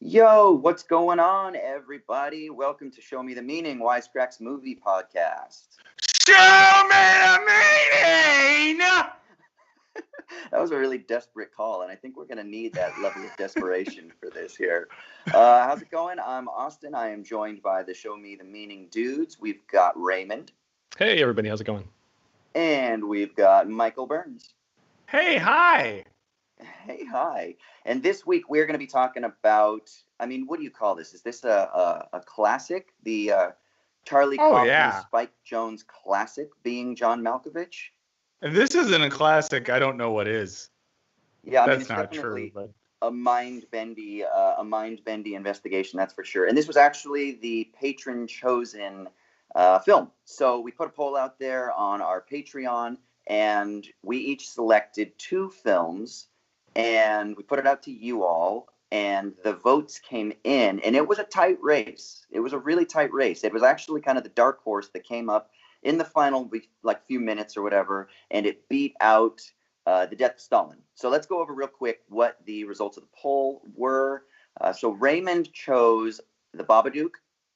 Yo, what's going on, everybody? Welcome to Show Me the Meaning, Wisecrack's movie podcast. Show me the meaning! That was a really desperate call, and I think we're going to need that level of desperation for this here. How's it going? I'm Austin. I am joined by the Show Me the Meaning dudes. We've got Raymond. Hey, everybody. How's it going? And we've got Michael Burns. Hey, hi. Hey, hi. And this week we're going to be talking about, what do you call this? Is this a classic? The Charlie Kaufman, Spike Jonze classic, Being John Malkovich? If this isn't a classic, I don't know what is. Yeah, that's it's not definitely true. But a mind-bendy investigation, that's for sure. And this was actually the patron-chosen film. So we put a poll out there on our Patreon, and we each selected 2 films, and we put it out to you all, and the votes came in, and it was a tight race. It was a really tight race. It was actually kind of the dark horse that came up in the final few minutes or whatever, and it beat out The Death of Stalin. So let's go over real quick what the results of the poll were. So Raymond chose The Babadook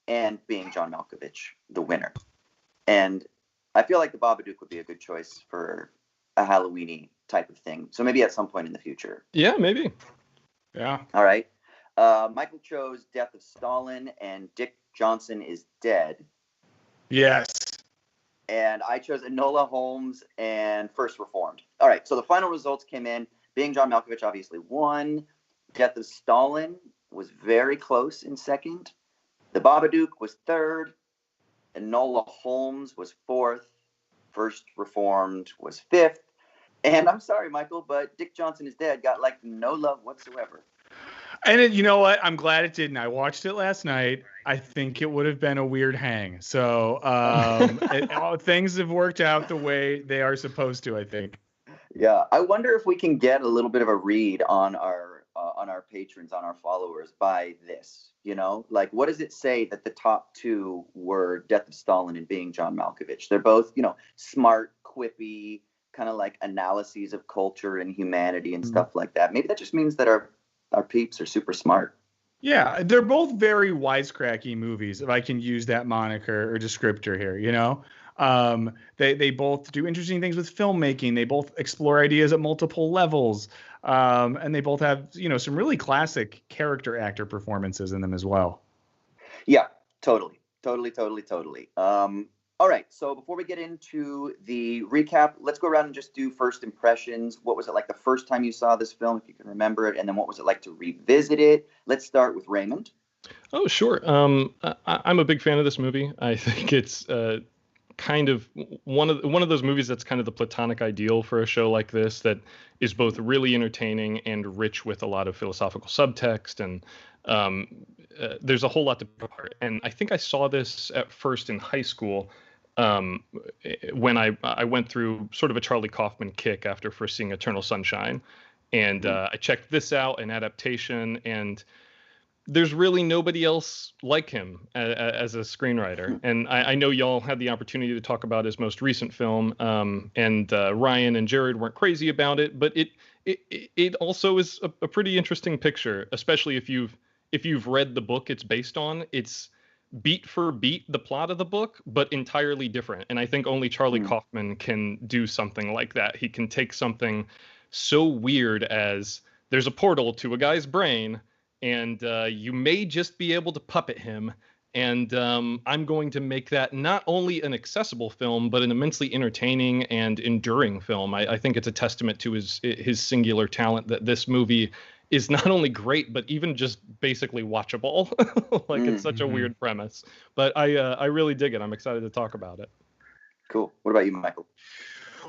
and Being John Malkovich, the winner. And I feel like The Babadook would be a good choice for a Halloween-y type of thing. So maybe at some point in the future. Yeah, maybe. Yeah. All right. Michael chose Death of Stalin and Dick Johnson is Dead. Yes. And I chose Enola Holmes and First Reformed. All right. So the final results came in. Being John Malkovich obviously won. Death of Stalin was very close in second. The Babadook was third. Enola Holmes was fourth. First Reformed was fifth. And I'm sorry, Michael, but Dick Johnson is Dead got no love whatsoever. And you know what? I'm glad it didn't. I watched it last night. I think it would have been a weird hang. So things have worked out the way they are supposed to, I think. Yeah. I wonder if we can get a little bit of a read on our patrons, on our followers by this, what does it say that the top 2 were Death of Stalin and Being John Malkovich? They're both, smart, quippy, kind of analyses of culture and humanity and stuff like that. Maybe that just means that our peeps are super smart. Yeah, they're both very wisecracky movies, if I can use that moniker or descriptor here, They both do interesting things with filmmaking. They both explore ideas at multiple levels. And they both have, some really classic character actor performances in them as well. Yeah, totally. All right, so before we get into the recap, let's go around and just do first impressions. What was it like the first time you saw this film, if you can remember it? And then what was it like to revisit it? Let's start with Raymond. Oh, sure. I'm a big fan of this movie. I think it's kind of one of those movies that's kind of the platonic ideal for a show like this, that is both really entertaining and rich with a lot of philosophical subtext, and there's a whole lot to pick apart. And I think I saw this at first in high school, when I went through sort of a Charlie Kaufman kick after first seeing Eternal Sunshine, and I checked this out, an adaptation, and there's really nobody else like him as a screenwriter. And I know y'all had the opportunity to talk about his most recent film, and Ryan and Jared weren't crazy about it, but it also is a pretty interesting picture, especially if you've read the book it's based on. It's beat for beat the plot of the book, but entirely different. And I think only Charlie Kaufman can do something like that. He can take something so weird as there's a portal to a guy's brain, and you may just be able to puppet him. And I'm going to make that not only an accessible film, but an immensely entertaining and enduring film. I think it's a testament to his singular talent that this movie is not only great, but even just basically watchable. It's such a weird premise. But I really dig it. I'm excited to talk about it. Cool. What about you, Michael?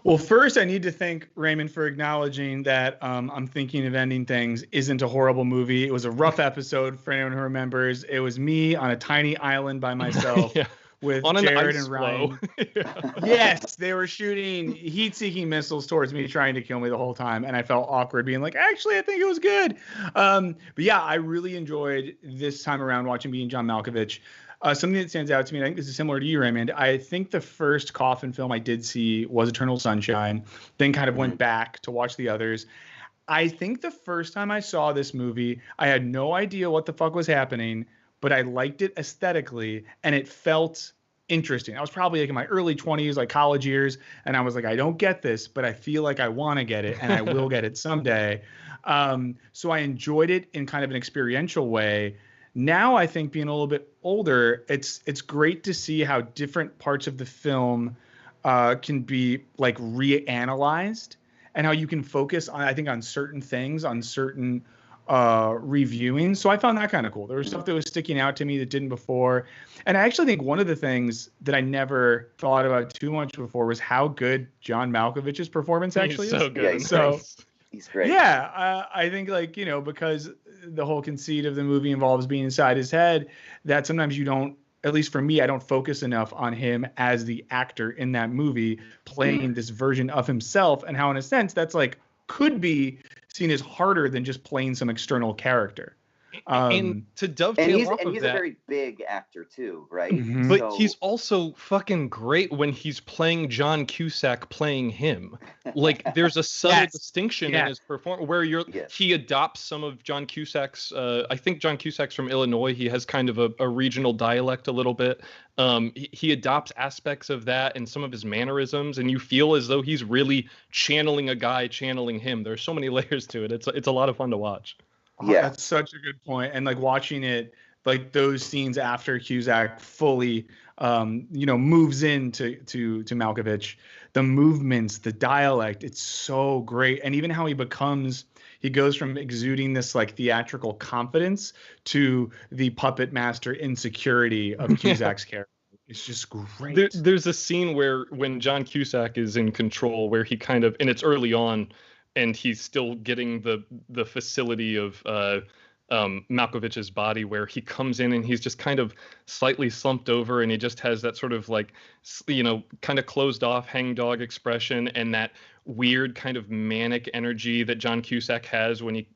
Well, first, I need to thank Raymond for acknowledging that I'm Thinking of Ending Things isn't a horrible movie. It was a rough episode for anyone who remembers. It was me on a tiny island by myself with on Jared an and Ryan. Yes, they were shooting heat-seeking missiles towards me, trying to kill me the whole time, and I felt awkward being like, actually, I think it was good. But yeah, I really enjoyed this time around watching Being John Malkovich. Something that stands out to me, and I think this is similar to you, Raymond. I think the first Kaufman film I did see was Eternal Sunshine, then kind of went back to watch the others. I think the first time I saw this movie, I had no idea what the fuck was happening, but I liked it aesthetically and it felt interesting. I was probably like in my early 20s, like college years, and I was like, I don't get this, but I feel like I want to get it and I will get it someday. So I enjoyed it in kind of an experiential way. Now I think being a little bit older, it's great to see how different parts of the film can be like reanalyzed, and how you can focus on, I think, on certain things, on certain reviewing. So I found that kind of cool. There was stuff that was sticking out to me that didn't before. And I actually think one of the things that I never thought about too much before was how good John Malkovich's performance actually is. He's so good. Yeah, he's great. Yeah, I think, like, you know, because the whole conceit of the movie involves being inside his head, that sometimes you don't, at least for me, I don't focus enough on him as the actor in that movie playing this version of himself, and how in a sense that's like could be seen as harder than just playing some external character. And to dovetail off of he's that, a very big actor too, right? Mhm. but So- he's also fucking great when he's playing John Cusack playing him. Like there's a subtle Yes. distinction Yes. in his performance where Yes. he adopts some of John Cusack's. I think John Cusack's from Illinois. He has kind of a regional dialect a little bit. He adopts aspects of that and some of his mannerisms, and you feel as though he's really channeling a guy channeling him. There's so many layers to it. It's a lot of fun to watch. Yeah. That's such a good point. And like watching it, like those scenes after Cusack fully, moves into Malkovich, the movements, the dialect, it's so great. And even how he goes from exuding this like theatrical confidence to the puppet master insecurity of Cusack's character. It's just great. There's a scene where when John Cusack is in control, where he kind of, and it's early on, and he's still getting the facility of Malkovich's body, where he comes in and he's just kind of slightly slumped over, and he just has that sort of like, kind of closed off hangdog expression, and that weird kind of manic energy that John Cusack has when he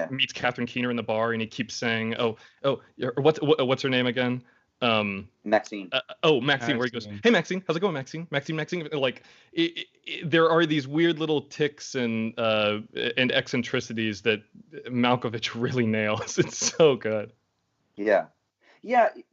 meets Catherine Keener in the bar, and he keeps saying, what's her name again? Maxine. Maxine, where he goes, "Hey Maxine, how's it going, Maxine? Maxine." Like there are these weird little ticks and eccentricities that Malkovich really nails. It's so good. Yeah.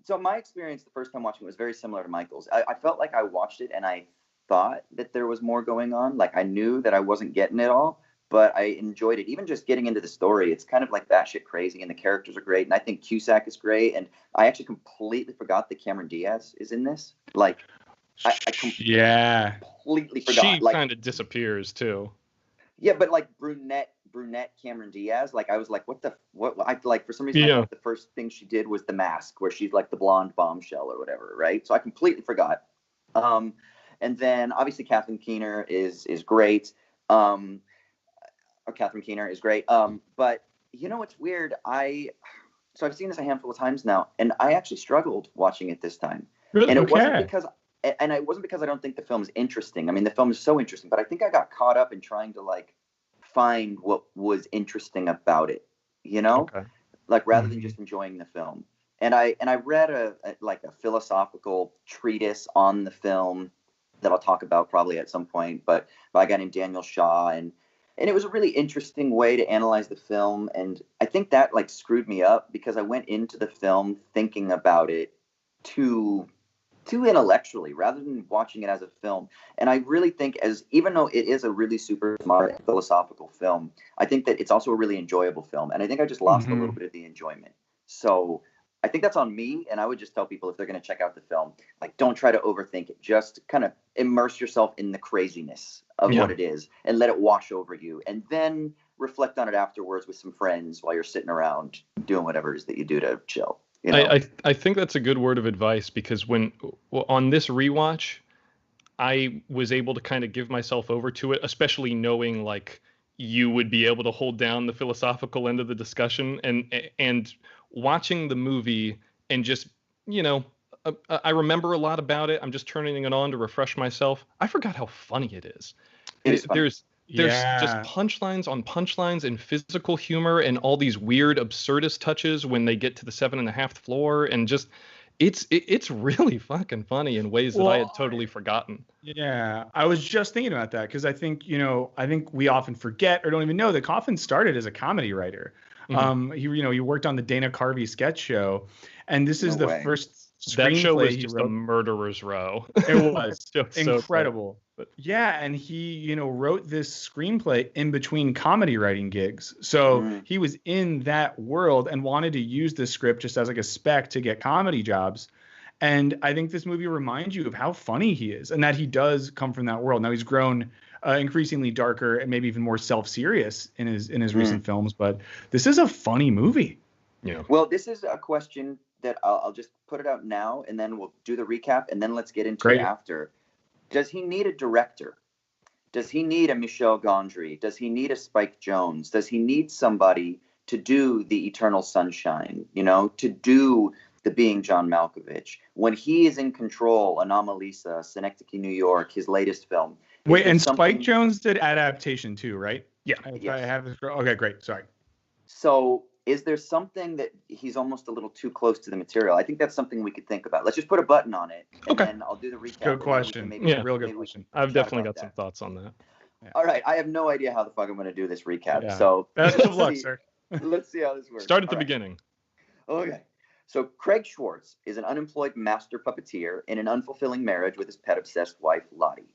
So my experience the first time watching it was very similar to Michael's. I felt like I watched it and I thought that there was more going on. Like I knew that I wasn't getting it all, but I enjoyed it. Even just getting into the story, it's kind of like batshit crazy, and the characters are great. And I think Cusack is great. And I actually completely forgot that Cameron Diaz is in this. Like, I completely forgot. She like, kind of disappears too. Yeah, but like brunette Cameron Diaz. Like I was like, what? I like for some reason I thought the first thing she did was The Mask, where she's like the blonde bombshell or whatever, right? So I completely forgot. And then obviously Catherine Keener is great. Catherine Keener is great. But you know what's weird? So I've seen this a handful of times now, and I actually struggled watching it this time. Really? And it wasn't because I don't think the film is interesting. I mean, the film is so interesting, but I think I got caught up in trying to like find what was interesting about it, like rather than just enjoying the film. And I read a philosophical treatise on the film that I'll talk about probably at some point, but by a guy named Daniel Shaw, and it was a really interesting way to analyze the film. And I think that like screwed me up because I went into the film thinking about it too intellectually rather than watching it as a film. And I really think even though it is a really super smart philosophical film, I think that it's also a really enjoyable film. And I think I just lost a little bit of the enjoyment. So I think that's on me. And I would just tell people, if they're going to check out the film, like, don't try to overthink it. Just kind of immerse yourself in the craziness of what it is and let it wash over you. And then reflect on it afterwards with some friends while you're sitting around doing whatever it is that you do to chill. I think that's a good word of advice, because on this rewatch, I was able to kind of give myself over to it, especially knowing like you would be able to hold down the philosophical end of the discussion, and watching the movie and just, I remember a lot about it. I'm just turning it on to refresh myself. I forgot how funny it is. There's just punchlines on punchlines and physical humor and all these weird absurdist touches when they get to the 7.5th floor, and just It's really fucking funny in ways that I had totally forgotten. Yeah, I was just thinking about that because I think, I think we often forget or don't even know that Coffin started as a comedy writer. He worked on the Dana Carvey sketch show, and this is No the way. first That show screenplay was he just a wrote. murderer's row. It was So incredible. Yeah, and he, wrote this screenplay in between comedy writing gigs. So he was in that world and wanted to use the script just as like a spec to get comedy jobs. And I think this movie reminds you of how funny he is and that he does come from that world. Now he's grown increasingly darker and maybe even more self-serious in his recent films, but this is a funny movie. Yeah. Well, this is a question that I'll just put it out now, and then we'll do the recap, and then let's get into it after. Does he need a director? Does he need a Michel Gondry? Does he need a Spike Jonze? Does he need somebody to do the Eternal Sunshine, to do the Being John Malkovich? When he is in control, Anomalisa, Synecdoche, New York, his latest film. Wait, and Spike Jonze did adaptation too, right? Yeah. I have this. Okay, great. Sorry. So is there something that he's almost a little too close to the material? I think that's something we could think about. Let's just put a button on it, and then I'll do the recap. Good question. Real good question. I've definitely got some thoughts on that. Yeah. All right, I have no idea how the fuck I'm going to do this recap. Yeah. So best of luck, sir. Let's see how this works. Start at the beginning. Okay. So Craig Schwartz is an unemployed master puppeteer in an unfulfilling marriage with his pet-obsessed wife, Lottie.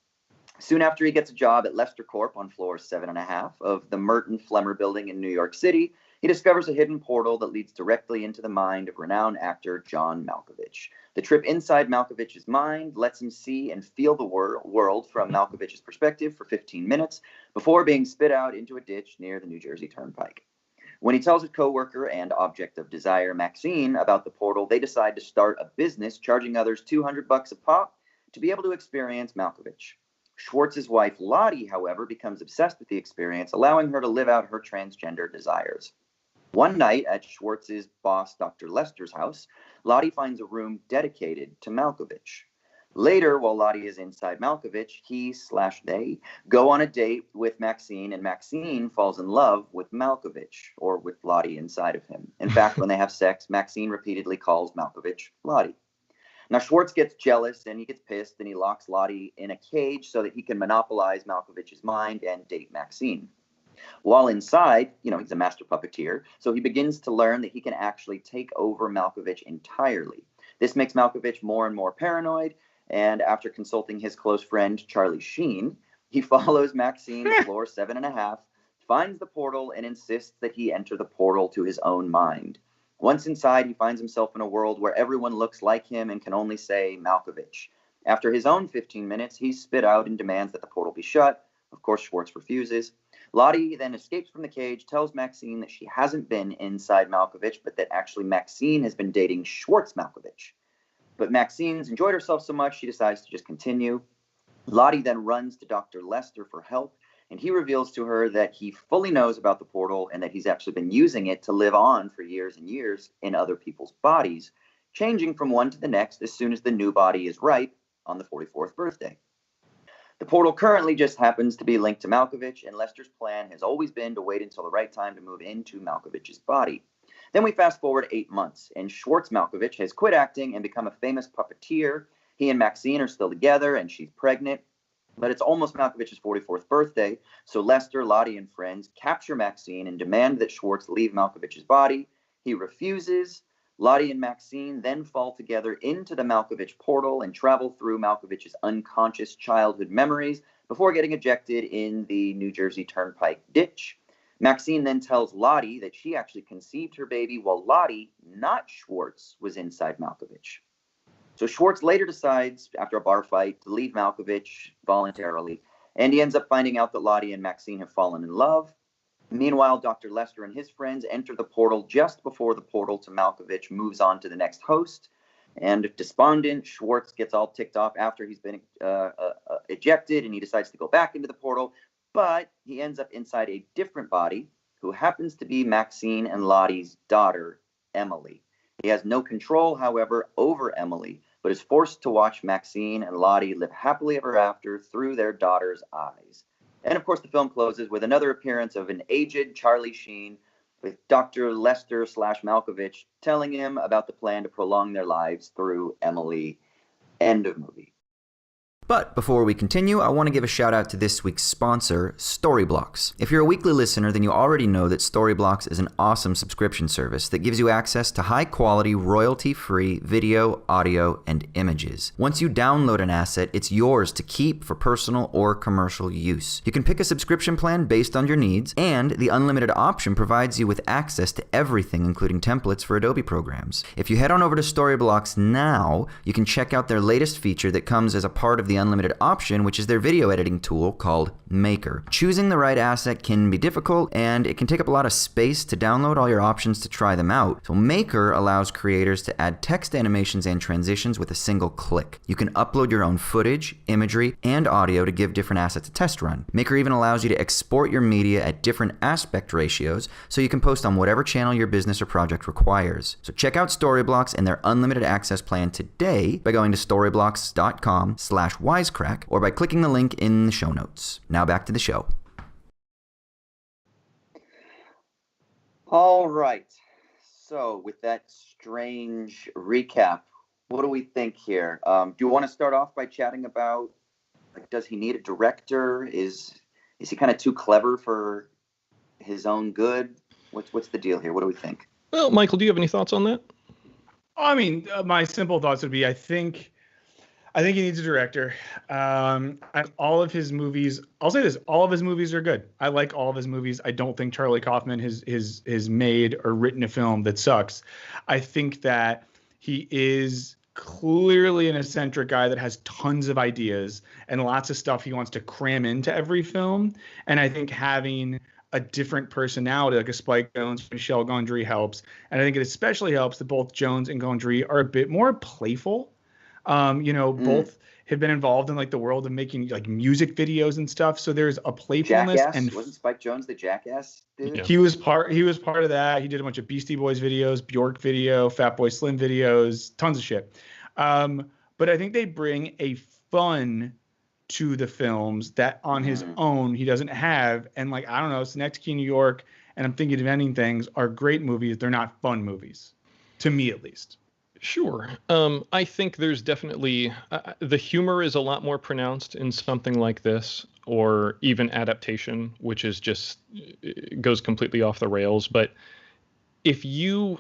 Soon after he gets a job at Lester Corp on floor 7.5 of the Merton Flemmer building in New York City, he discovers a hidden portal that leads directly into the mind of renowned actor John Malkovich. The trip inside Malkovich's mind lets him see and feel the world from Malkovich's perspective for 15 minutes before being spit out into a ditch near the New Jersey Turnpike. When he tells his coworker and object of desire, Maxine, about the portal, they decide to start a business charging others $200 a pop to be able to experience Malkovich. Schwartz's wife, Lottie, however, becomes obsessed with the experience, allowing her to live out her transgender desires. One night at Schwartz's boss, Dr. Lester's house, Lottie finds a room dedicated to Malkovich. Later, while Lottie is inside Malkovich, he/they go on a date with Maxine, and Maxine falls in love with Malkovich, or with Lottie inside of him. In fact, when they have sex, Maxine repeatedly calls Malkovich Lottie. Now, Schwartz gets jealous, and he gets pissed, and he locks Lottie in a cage so that he can monopolize Malkovich's mind and date Maxine. While inside, he's a master puppeteer, so he begins to learn that he can actually take over Malkovich entirely. This makes Malkovich more and more paranoid, and after consulting his close friend, Charlie Sheen, he follows Maxine to floor 7.5, finds the portal, and insists that he enter the portal to his own mind. Once inside, he finds himself in a world where everyone looks like him and can only say Malkovich. After his own 15 minutes, he's spit out and demands that the portal be shut. Of course, Schwartz refuses. Lottie then escapes from the cage, tells Maxine that she hasn't been inside Malkovich, but that actually Maxine has been dating Schwartz Malkovich. But Maxine's enjoyed herself so much, she decides to just continue. Lottie then runs to Dr. Lester for help, and he reveals to her that he fully knows about the portal and that he's actually been using it to live on for years and years in other people's bodies, changing from one to the next as soon as the new body is ripe on the 44th birthday. The portal currently just happens to be linked to Malkovich, and Lester's plan has always been to wait until the right time to move into Malkovich's body. Then we fast forward 8 months, and Schwartz Malkovich has quit acting and become a famous puppeteer. He and Maxine are still together, and she's pregnant. But it's almost Malkovich's 44th birthday, so Lester, Lottie, and friends capture Maxine and demand that Schwartz leave Malkovich's body. He refuses. Lottie and Maxine then fall together into the Malkovich portal and travel through Malkovich's unconscious childhood memories before getting ejected in the New Jersey Turnpike ditch. Maxine then tells Lottie that she actually conceived her baby while Lottie, not Schwartz, was inside Malkovich. So Schwartz later decides, after a bar fight, to leave Malkovich voluntarily, and he ends up finding out that Lottie and Maxine have fallen in love. Meanwhile, Dr. Lester and his friends enter the portal just before the portal to Malkovich moves on to the next host, and despondent, Schwartz gets all ticked off after he's been ejected, and he decides to go back into the portal, but he ends up inside a different body, who happens to be Maxine and Lottie's daughter, Emily. He has no control, however, over Emily, but is forced to watch Maxine and Lottie live happily ever after through their daughter's eyes. And of course, the film closes with another appearance of an aged Charlie Sheen, with Dr. Lester / Malkovich telling him about the plan to prolong their lives through Emily. End of movie. But before we continue, I want to give a shout out to this week's sponsor, Storyblocks. If you're a weekly listener, then you already know that Storyblocks is an awesome subscription service that gives you access to high-quality, royalty-free video, audio, and images. Once you download an asset, it's yours to keep for personal or commercial use. You can pick a subscription plan based on your needs, and the unlimited option provides you with access to everything, including templates for Adobe programs. If you head on over to Storyblocks now, you can check out their latest feature that comes as a part of the unlimited option, which is their video editing tool called Maker. Choosing the right asset can be difficult, and it can take up a lot of space to download all your options to try them out. So Maker allows creators to add text animations and transitions with a single click. You can upload your own footage, imagery, and audio to give different assets a test run. Maker even allows you to export your media at different aspect ratios, so you can post on whatever channel your business or project requires. So check out Storyblocks and their unlimited access plan today by going to storyblocks.com/Wisecrack or by clicking the link in the show notes. Now back to the show. All right. So with that strange recap, what do we think here? Do you want to start off by chatting about, like, does he need a director? Is he kind of too clever for his own good? What's the deal here? What do we think? Well, Michael, do you have any thoughts on that? I mean, my simple thoughts would be, I think he needs a director. All of his movies, I'll say this, all of his movies are good. I like all of his movies. I don't think Charlie Kaufman has made or written a film that sucks. I think that he is clearly an eccentric guy that has tons of ideas and lots of stuff he wants to cram into every film. And I think having a different personality, like a Spike Jonze, Michel Gondry, helps. And I think it especially helps that both Jonze and Gondry are a bit more playful. Both have been involved in like the world of making like music videos and stuff. So there's a playfulness. Jackass? And wasn't Spike Jonze the Jackass dude? Yeah. He was part of that. He did a bunch of Beastie Boys videos, Bjork video, Fatboy Slim videos, tons of shit. But I think they bring a fun to the films that on his own he doesn't have. And like, I don't know, Synecdoche, New York, and I'm Thinking of Ending Things are great movies. They're not fun movies, to me at least. Sure. I think there's definitely the humor is a lot more pronounced in something like this, or even adaptation, which is just goes completely off the rails. But if you,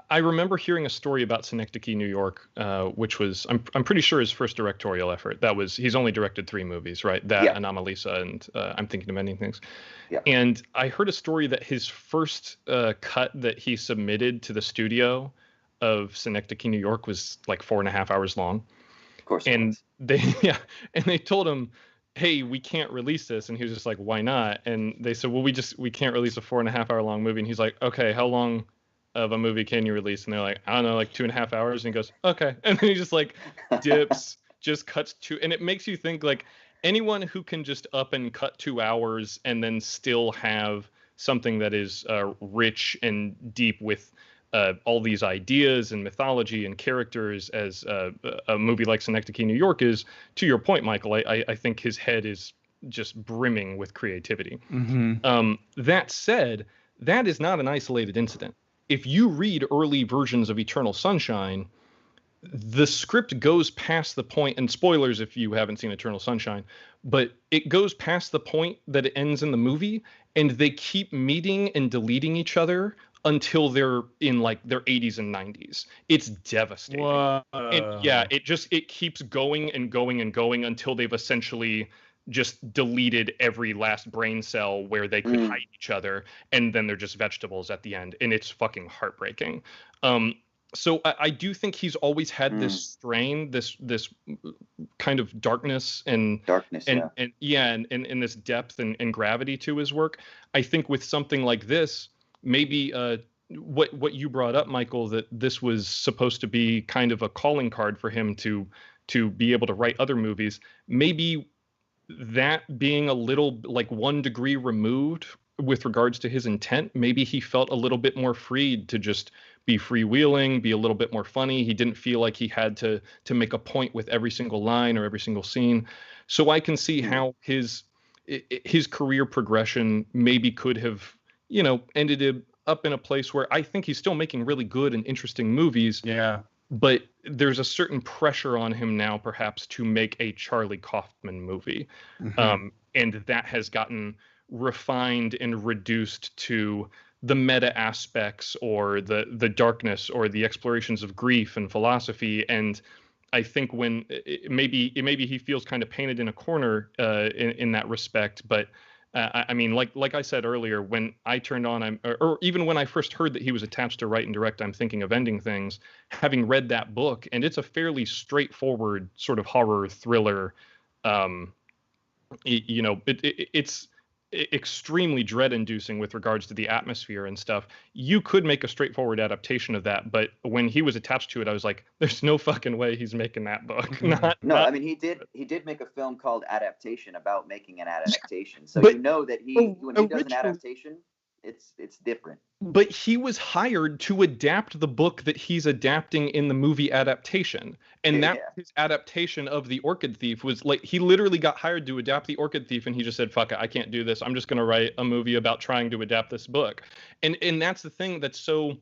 I remember hearing a story about Synecdoche, New York, which was I'm pretty sure his first directorial effort. That was, he's only directed 3 movies, right? That, yeah. Anomalisa, and I'm Thinking of Ending Things. Yeah. And I heard a story that his first cut that he submitted to the studio of Synecdoche, New York was like 4.5 hours long. Of course. And they told him, hey, we can't release this. And he was just like, why not? And they said, well, we can't release a 4.5 hour long movie. And he's like, okay, how long of a movie can you release? And they're like, I don't know, like 2.5 hours. And he goes, okay. And then he just like dips, just cuts to, and it makes you think like anyone who can just up and cut 2 hours and then still have something that is rich and deep with all these ideas and mythology and characters as a movie like Synecdoche, New York is, to your point, Michael, I think his head is just brimming with creativity. Mm-hmm. That said, that is not an isolated incident. If you read early versions of Eternal Sunshine, the script goes past the point, and spoilers if you haven't seen Eternal Sunshine, but it goes past the point that it ends in the movie, and they keep meeting and deleting each other until they're in like their 80s and 90s. It's devastating. And yeah, it keeps going and going and going until they've essentially just deleted every last brain cell where they could hide each other, and then they're just vegetables at the end, and it's fucking heartbreaking. So I do think he's always had this strain, this kind of darkness and this depth and gravity to his work. I think with something like this, maybe what you brought up, Michael, that this was supposed to be kind of a calling card for him to be able to write other movies. Maybe that being a little like 1 degree removed with regards to his intent, maybe he felt a little bit more freed to just be freewheeling, be a little bit more funny. He didn't feel like he had to make a point with every single line or every single scene. So I can see how his career progression maybe could have, ended up in a place where I think he's still making really good and interesting movies. Yeah. But there's a certain pressure on him now, perhaps, to make a Charlie Kaufman movie. And that has gotten refined and reduced to the meta aspects or the darkness or the explorations of grief and philosophy. And I think when maybe he feels kind of painted in a corner in that respect. But I mean, like I said earlier, when I turned on, or even when I first heard that he was attached to write and direct, I'm thinking of Ending Things, having read that book, and it's a fairly straightforward sort of horror thriller. It's extremely dread-inducing with regards to the atmosphere and stuff. You could make a straightforward adaptation of that, but when he was attached to it, I was like, "There's no fucking way he's making that book." I mean, he did make a film called Adaptation about making an adaptation. So but, you know that when he does an adaptation, it's different. But he was hired to adapt the book that he's adapting in the movie adaptation. And his adaptation of The Orchid Thief was like, he literally got hired to adapt The Orchid Thief, and he just said, fuck it, I can't do this. I'm just going to write a movie about trying to adapt this book. And that's the thing that's so,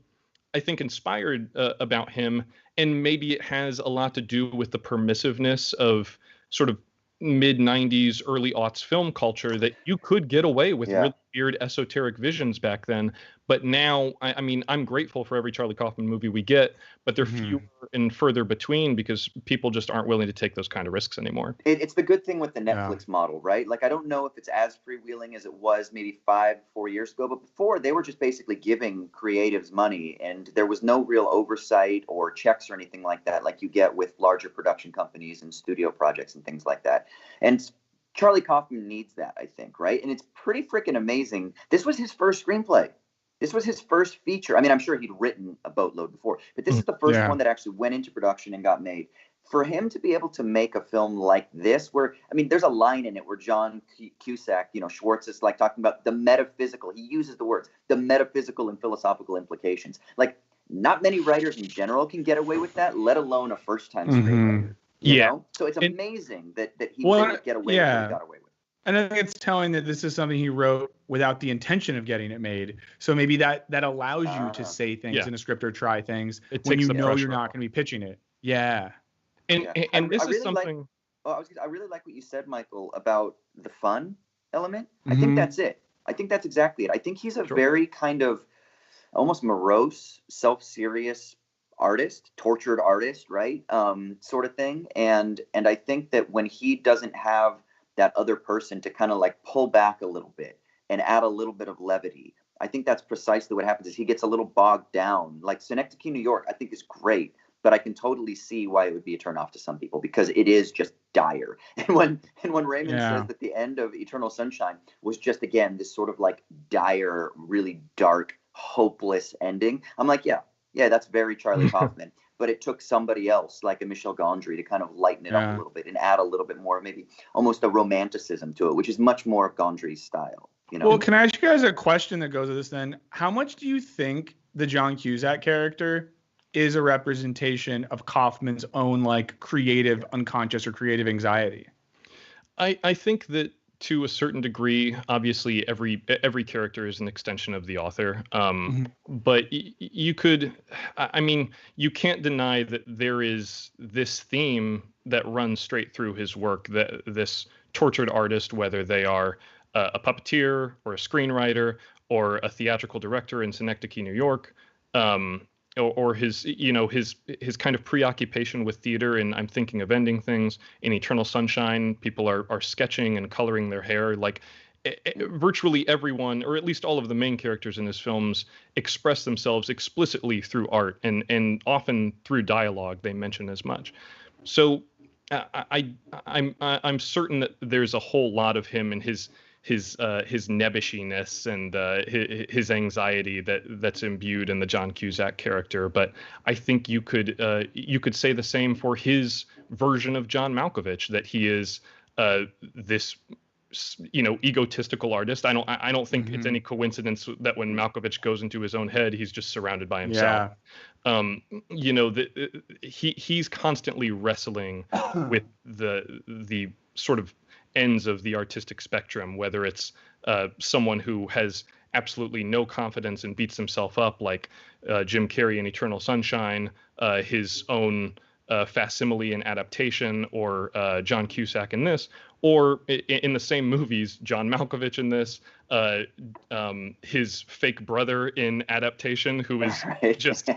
I think, inspired about him. And maybe it has a lot to do with the permissiveness of sort of mid-90s, early aughts film culture, that you could get away with really weird esoteric visions back then. But now, I mean, I'm grateful for every Charlie Kaufman movie we get, but they're fewer and further between because people just aren't willing to take those kind of risks anymore. It's the good thing with the Netflix model, right? Like, I don't know if it's as freewheeling as it was maybe 4 years ago, but before they were just basically giving creatives money, and there was no real oversight or checks or anything like that, like you get with larger production companies and studio projects and things like that. And Charlie Kaufman needs that, I think, right? And it's pretty freaking amazing. This was his first screenplay. This was his first feature. I mean, I'm sure he'd written a boatload before, but this is the first one that actually went into production and got made. For him to be able to make a film like this, where, I mean, there's a line in it where John Cusack, Schwartz is like talking about the metaphysical. He uses the words, the metaphysical and philosophical implications. Like, not many writers in general can get away with that, let alone a first-time screenwriter. You know? So it's amazing that he didn't get away with what he got away with. And I think it's telling that this is something he wrote without the intention of getting it made. So maybe that allows you to say things in a script or try things when you know you're not going to be pitching it. Yeah. And this is something. I really like what you said, Michael, about the fun element. I think that's it. I think that's exactly it. I think he's a very kind of almost morose, self-serious artist, tortured artist, right? Sort of thing. And I think that when he doesn't have that other person to kind of like pull back a little bit and add a little bit of levity, I think that's precisely what happens. Is he gets a little bogged down. Like Synecdoche, New York, I think is great, but I can totally see why it would be a turnoff to some people because it is just dire. And when Raymond says that the end of Eternal Sunshine was just, again, this sort of like dire, really dark, hopeless ending, I'm like, yeah, that's very Charlie Kaufman. But it took somebody else, like a Michel Gondry, to kind of lighten it up a little bit and add a little bit more, maybe almost a romanticism to it, which is much more of Gondry's style. Well, can I ask you guys a question that goes with this then? How much do you think the John Cusack character is a representation of Kaufman's own like creative unconscious or creative anxiety? I think that to a certain degree, obviously every character is an extension of the author. But you could, I mean, you can't deny that there is this theme that runs straight through his work, that this tortured artist, whether they are a puppeteer or a screenwriter or a theatrical director in Synecdoche, New York, or his kind of preoccupation with theater. And I'm thinking of Ending Things. In Eternal Sunshine, people are sketching and coloring their hair. Like virtually everyone, or at least all of the main characters in his films, express themselves explicitly through art and often through dialogue. They mention as much. So I'm certain that there's a whole lot of him and his nebbishiness and his anxiety that's imbued in the John Cusack character. But I think you could say the same for his version of John Malkovich, that he is this egotistical artist. I don't think it's any coincidence that when Malkovich goes into his own head, he's just surrounded by himself. He's constantly wrestling with the sort of ends of the artistic spectrum, whether it's someone who has absolutely no confidence and beats himself up, like Jim Carrey in Eternal Sunshine, his own facsimile in Adaptation, or John Cusack in this, or in the same movies, John Malkovich in this, his fake brother in Adaptation, who is just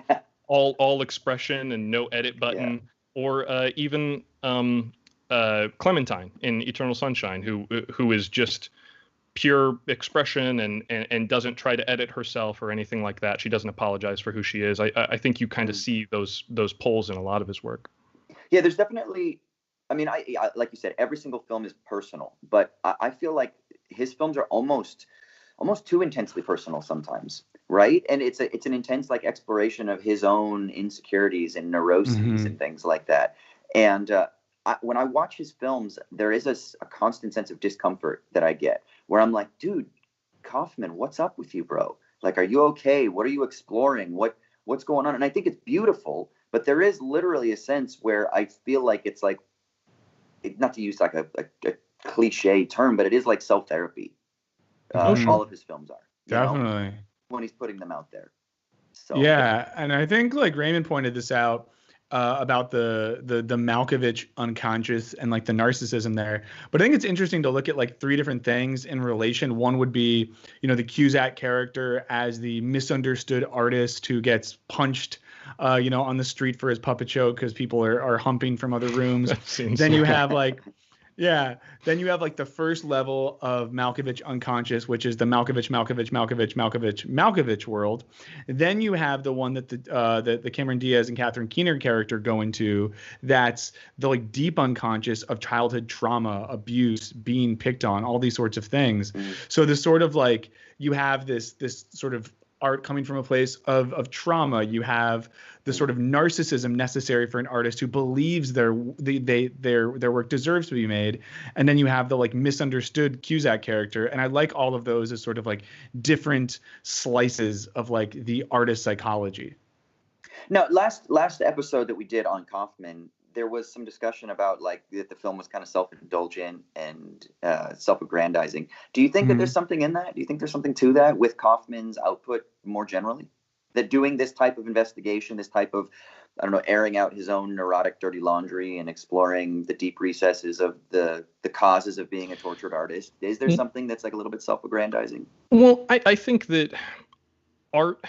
all expression and no edit button, or even Clementine in Eternal Sunshine, who is just pure expression and doesn't try to edit herself or anything like that. She doesn't apologize for who she is. I think you kind of see those poles in a lot of his work. Yeah, there's definitely, I mean, I like you said, every single film is personal, but I feel like his films are almost too intensely personal sometimes, right? And it's an intense like exploration of his own insecurities and neuroses and things like that. And when I watch his films, there is a constant sense of discomfort that I get, where I'm like, dude, Kaufman, what's up with you, bro? Like, are you okay? What are you exploring? What's going on? And I think it's beautiful, but there is literally a sense where I feel like it's like, not to use like a cliche term, but it is like self-therapy. All of his films are. Definitely. When he's putting them out there. So yeah, and I think like Raymond pointed this out about the Malkovich unconscious and like the narcissism there. But I think it's interesting to look at like three different things in relation. One would be, the Cusack character as the misunderstood artist who gets punched on the street for his puppet show because people are humping from other rooms. Then you have like, then you have like the first level of Malkovich unconscious, which is the Malkovich world. Then you have the one that the Cameron Diaz and Catherine Keener character go into. That's the like deep unconscious of childhood trauma, abuse, being picked on, all these sorts of things. So this sort of like, you have this sort of art coming from a place of trauma. You have the sort of narcissism necessary for an artist who believes their work deserves to be made. And then you have the like misunderstood Cusack character. And I like all of those as sort of like different slices of like the artist psychology. Now, last episode that we did on Kaufman, there was some discussion about like that the film was kind of self-indulgent and self-aggrandizing. Do you think that there's something in that? Do you think there's something to that with Kaufman's output more generally? That doing this type of investigation, this type of, I don't know, airing out his own neurotic dirty laundry and exploring the deep recesses of the causes of being a tortured artist, is there something that's like a little bit self-aggrandizing? Well, I think that art,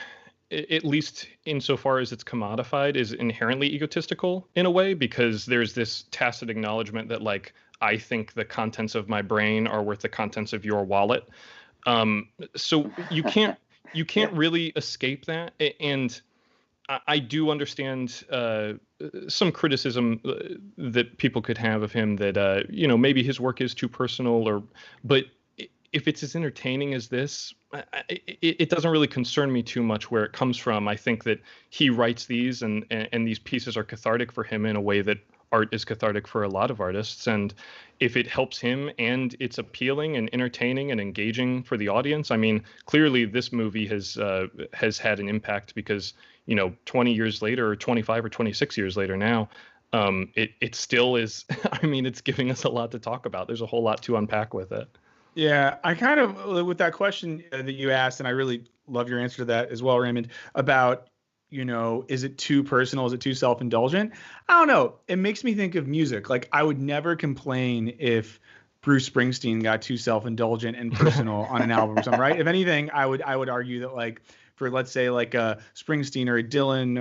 at least insofar as it's commodified, is inherently egotistical in a way, because there's this tacit acknowledgement that like, I think the contents of my brain are worth the contents of your wallet. So you can't really escape that. And I do understand some criticism that people could have of him, that maybe his work is too personal, but if it's as entertaining as this, it doesn't really concern me too much where it comes from. I think that he writes these and these pieces are cathartic for him in a way that art is cathartic for a lot of artists. And if it helps him and it's appealing and entertaining and engaging for the audience, I mean, clearly this movie has had an impact, because 20 years later, or 25 or 26 years later now, it still is. I mean, it's giving us a lot to talk about. There's a whole lot to unpack with it. Yeah, I kind of, with that question that you asked, and I really love your answer to that as well, Raymond, about, is it too personal? Is it too self-indulgent? I don't know. It makes me think of music. Like, I would never complain if Bruce Springsteen got too self-indulgent and personal on an album or something, right? If anything, I would argue that, like, for, let's say, like a Springsteen or a Dylan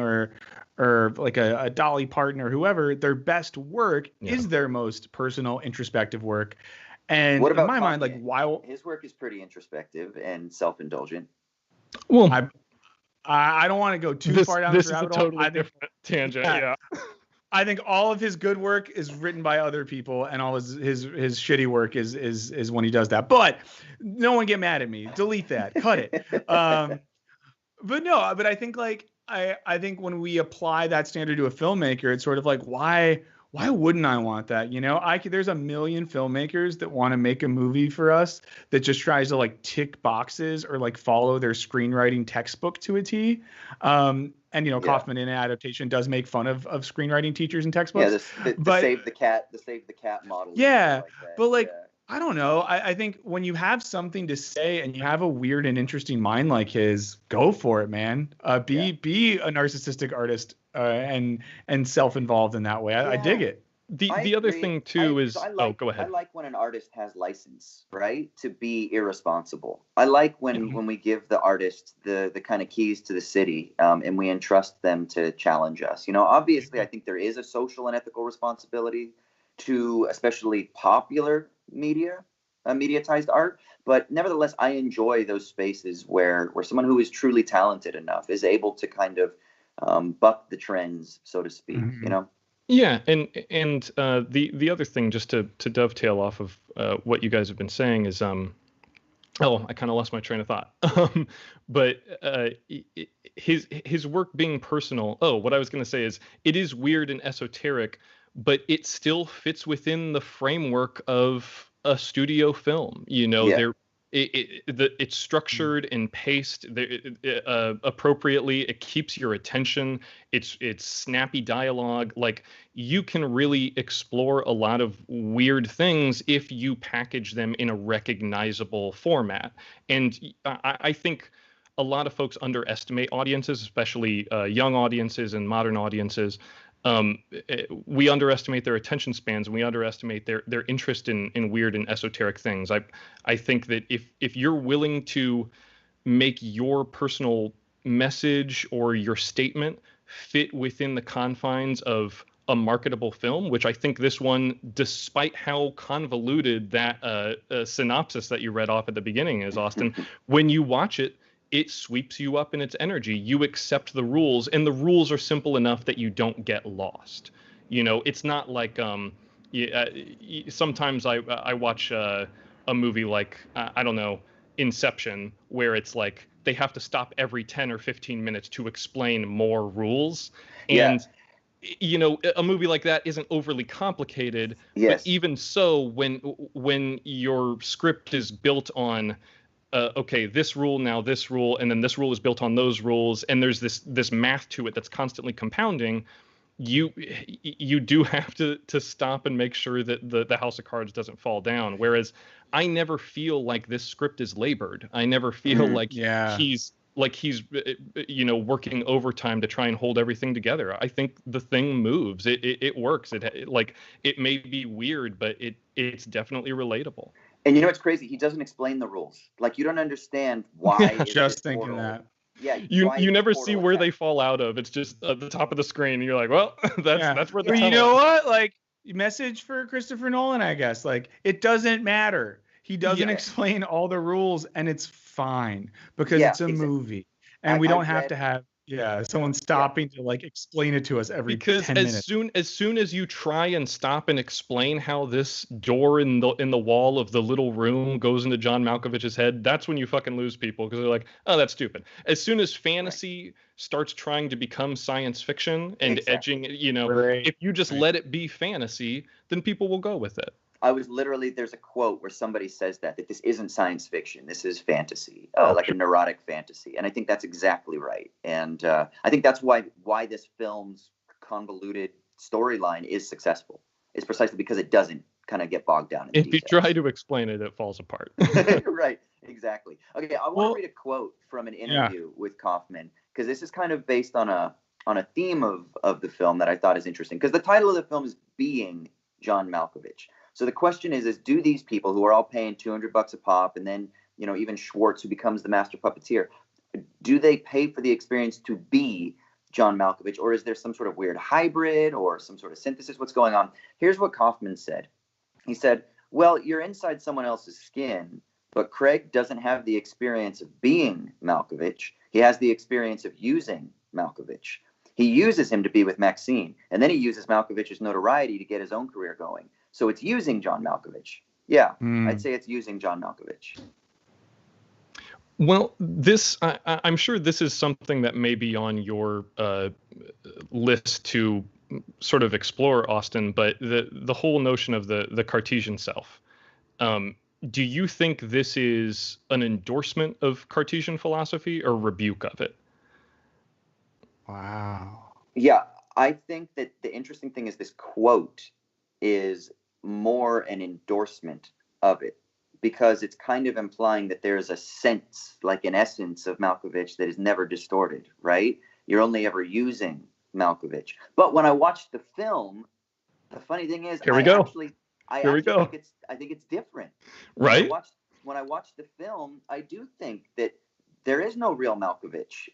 or like a Dolly Parton or whoever, their best work is their most personal, introspective work. And what about in my Kanye? mind, like, while his work is pretty introspective and self-indulgent. Well, I don't want to go too far down this rabbit hole. This is a totally different tangent. Yeah. I think all of his good work is written by other people, and all his shitty work is when he does that. But no one get mad at me. Delete that. Cut it. But I think like I think when we apply that standard to a filmmaker, it's sort of like, why wouldn't I want that? There's a million filmmakers that want to make a movie for us that just tries to like tick boxes or like follow their screenwriting textbook to a T. Kaufman in Adaptation does make fun of screenwriting teachers and textbooks. Yeah, the save the cat model. Yeah, like but like I don't know. I think when you have something to say and you have a weird and interesting mind like his, go for it, man. Be a narcissistic artist and self-involved in that way. I dig Yeah. it. The other thing too is go I ahead. like when an artist has license, right, to be irresponsible. I like when we give the artist the kind of keys to the city, and we entrust them to challenge us. Obviously, I think there is a social and ethical responsibility to especially popular media, mediatized art. But nevertheless, I enjoy those spaces where someone who is truly talented enough is able to kind of buck the trends, so to speak. Mhm. Yeah, and the other thing, just to dovetail off of what you guys have been saying, is I kind of lost my train of thought. But his work being personal. Oh, what I was going to say is it is weird and esoteric, but it still fits within the framework of a studio film. Yeah. It's structured and paced appropriately. It keeps your attention. It's snappy dialogue. Like, you can really explore a lot of weird things if you package them in a recognizable format. And I think a lot of folks underestimate audiences, especially young audiences and modern audiences. We underestimate their attention spans, and we underestimate their interest in weird and esoteric things. I think that if you're willing to make your personal message or your statement fit within the confines of a marketable film, which I think this one, despite how convoluted that synopsis that you read off at the beginning is, Austin, when you watch it, it sweeps you up in its energy. You accept the rules, and the rules are simple enough that you don't get lost. It's not like sometimes I watch a movie like I don't know, Inception, where it's like they have to stop every 10 or 15 minutes to explain more rules. And a movie like that isn't overly complicated, but Yes. even so, when your script is built on okay, this rule, now this rule, and then this rule is built on those rules, and there's this math to it that's constantly compounding, you do have to stop and make sure that the house of cards doesn't fall down. Whereas I never feel like this script is labored. I never feel like Yeah. he's working overtime to try and hold everything together. I think the thing moves. It works. It may be weird, but it's definitely relatable. And it's crazy. He doesn't explain the rules. Like, you don't understand why. Just thinking that. Yeah. You never see where they fall out of. It's just at the top of the screen, and you're like, well, that's where the But tunnel. you know what? Like, message for Christopher Nolan, I guess. Like, it doesn't matter. He doesn't explain all the rules, and it's fine because it's a movie, and we don't have to have someone stopping to like explain it to us every 10 minutes. As soon as you try and stop and explain how this door in the wall of the little room goes into John Malkovich's head, that's when you fucking lose people, because they're like, oh, that's stupid. As soon as fantasy starts trying to become science fiction and edging, if you just let it be fantasy, then people will go with it. There's a quote where somebody says that this isn't science fiction, this is fantasy, like a neurotic fantasy. And I think that's exactly right. And I think that's why this film's convoluted storyline is successful. It's precisely because it doesn't kind of get bogged down in the details. You try to explain it, it falls apart. Right, exactly. Okay, I want to read a quote from an interview with Kaufman, because this is kind of based on a theme of the film that I thought is interesting, because the title of the film is Being John Malkovich. So the question is do these people who are all paying $200 a pop, and then, even Schwartz, who becomes the master puppeteer, do they pay for the experience to be John Malkovich, or is there some sort of weird hybrid or some sort of synthesis? What's going on? Here's what Kaufman said. He said, well, you're inside someone else's skin, but Craig doesn't have the experience of being Malkovich. He has the experience of using Malkovich. He uses him to be with Maxine, and then he uses Malkovich's notoriety to get his own career going. So it's using John Malkovich. Yeah, I'd say it's using John Malkovich. Well, I'm sure this is something that may be on your list to sort of explore, Austin, but the whole notion of the Cartesian self. Do you think this is an endorsement of Cartesian philosophy or rebuke of it? Wow. Yeah, I think that the interesting thing is this quote is more an endorsement of it, because it's kind of implying that there's a sense, like an essence of Malkovich that is never distorted, right? You're only ever using Malkovich. But when I watched the film, the funny thing is, I actually think it's different. Right. When I watched the film, I do think that there is no real Malkovich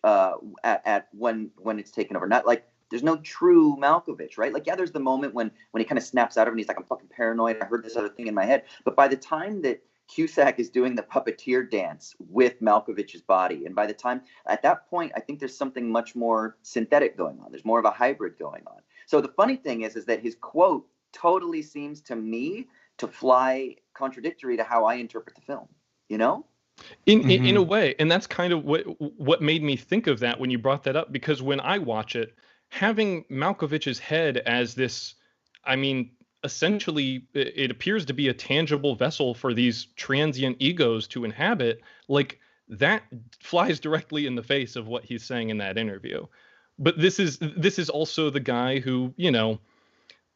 at when it's taken over. Not like there's no true Malkovich, right? Like, yeah, there's the moment when he kind of snaps out of it and he's like, I'm fucking paranoid. I heard this other thing in my head. But by the time that Cusack is doing the puppeteer dance with Malkovich's body, and by the time at that point, I think there's something much more synthetic going on. There's more of a hybrid going on. So the funny thing is that his quote totally seems to me to fly contradictory to how I interpret the film, you know? In a way, and that's kind of what made me think of that when you brought that up, because when I watch it, having Malkovich's head as this, I mean, essentially it appears to be a tangible vessel for these transient egos to inhabit, like that flies directly in the face of what he's saying in that interview. But this is also the guy who, you know,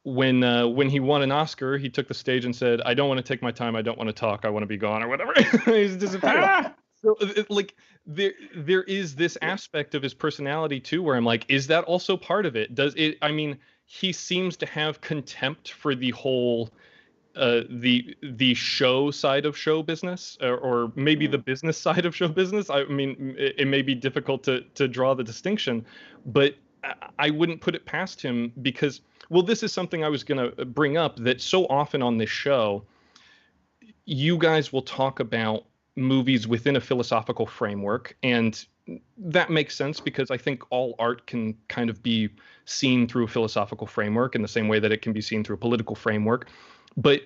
when he won an Oscar, he took the stage and said, I don't want to take my time, I don't want to talk, I want to be gone, or whatever. He's just so like there is this aspect of his personality too, where I'm like, is that also part of it? Does it? I mean, he seems to have contempt for the whole the show side of show business, or maybe the business side of show business. I mean, it may be difficult to draw the distinction, but I wouldn't put it past him, because, well, this is something I was going to bring up, that so often on this show, you guys will talk about movies within a philosophical framework, and that makes sense, because I think all art can kind of be seen through a philosophical framework in the same way that it can be seen through a political framework. But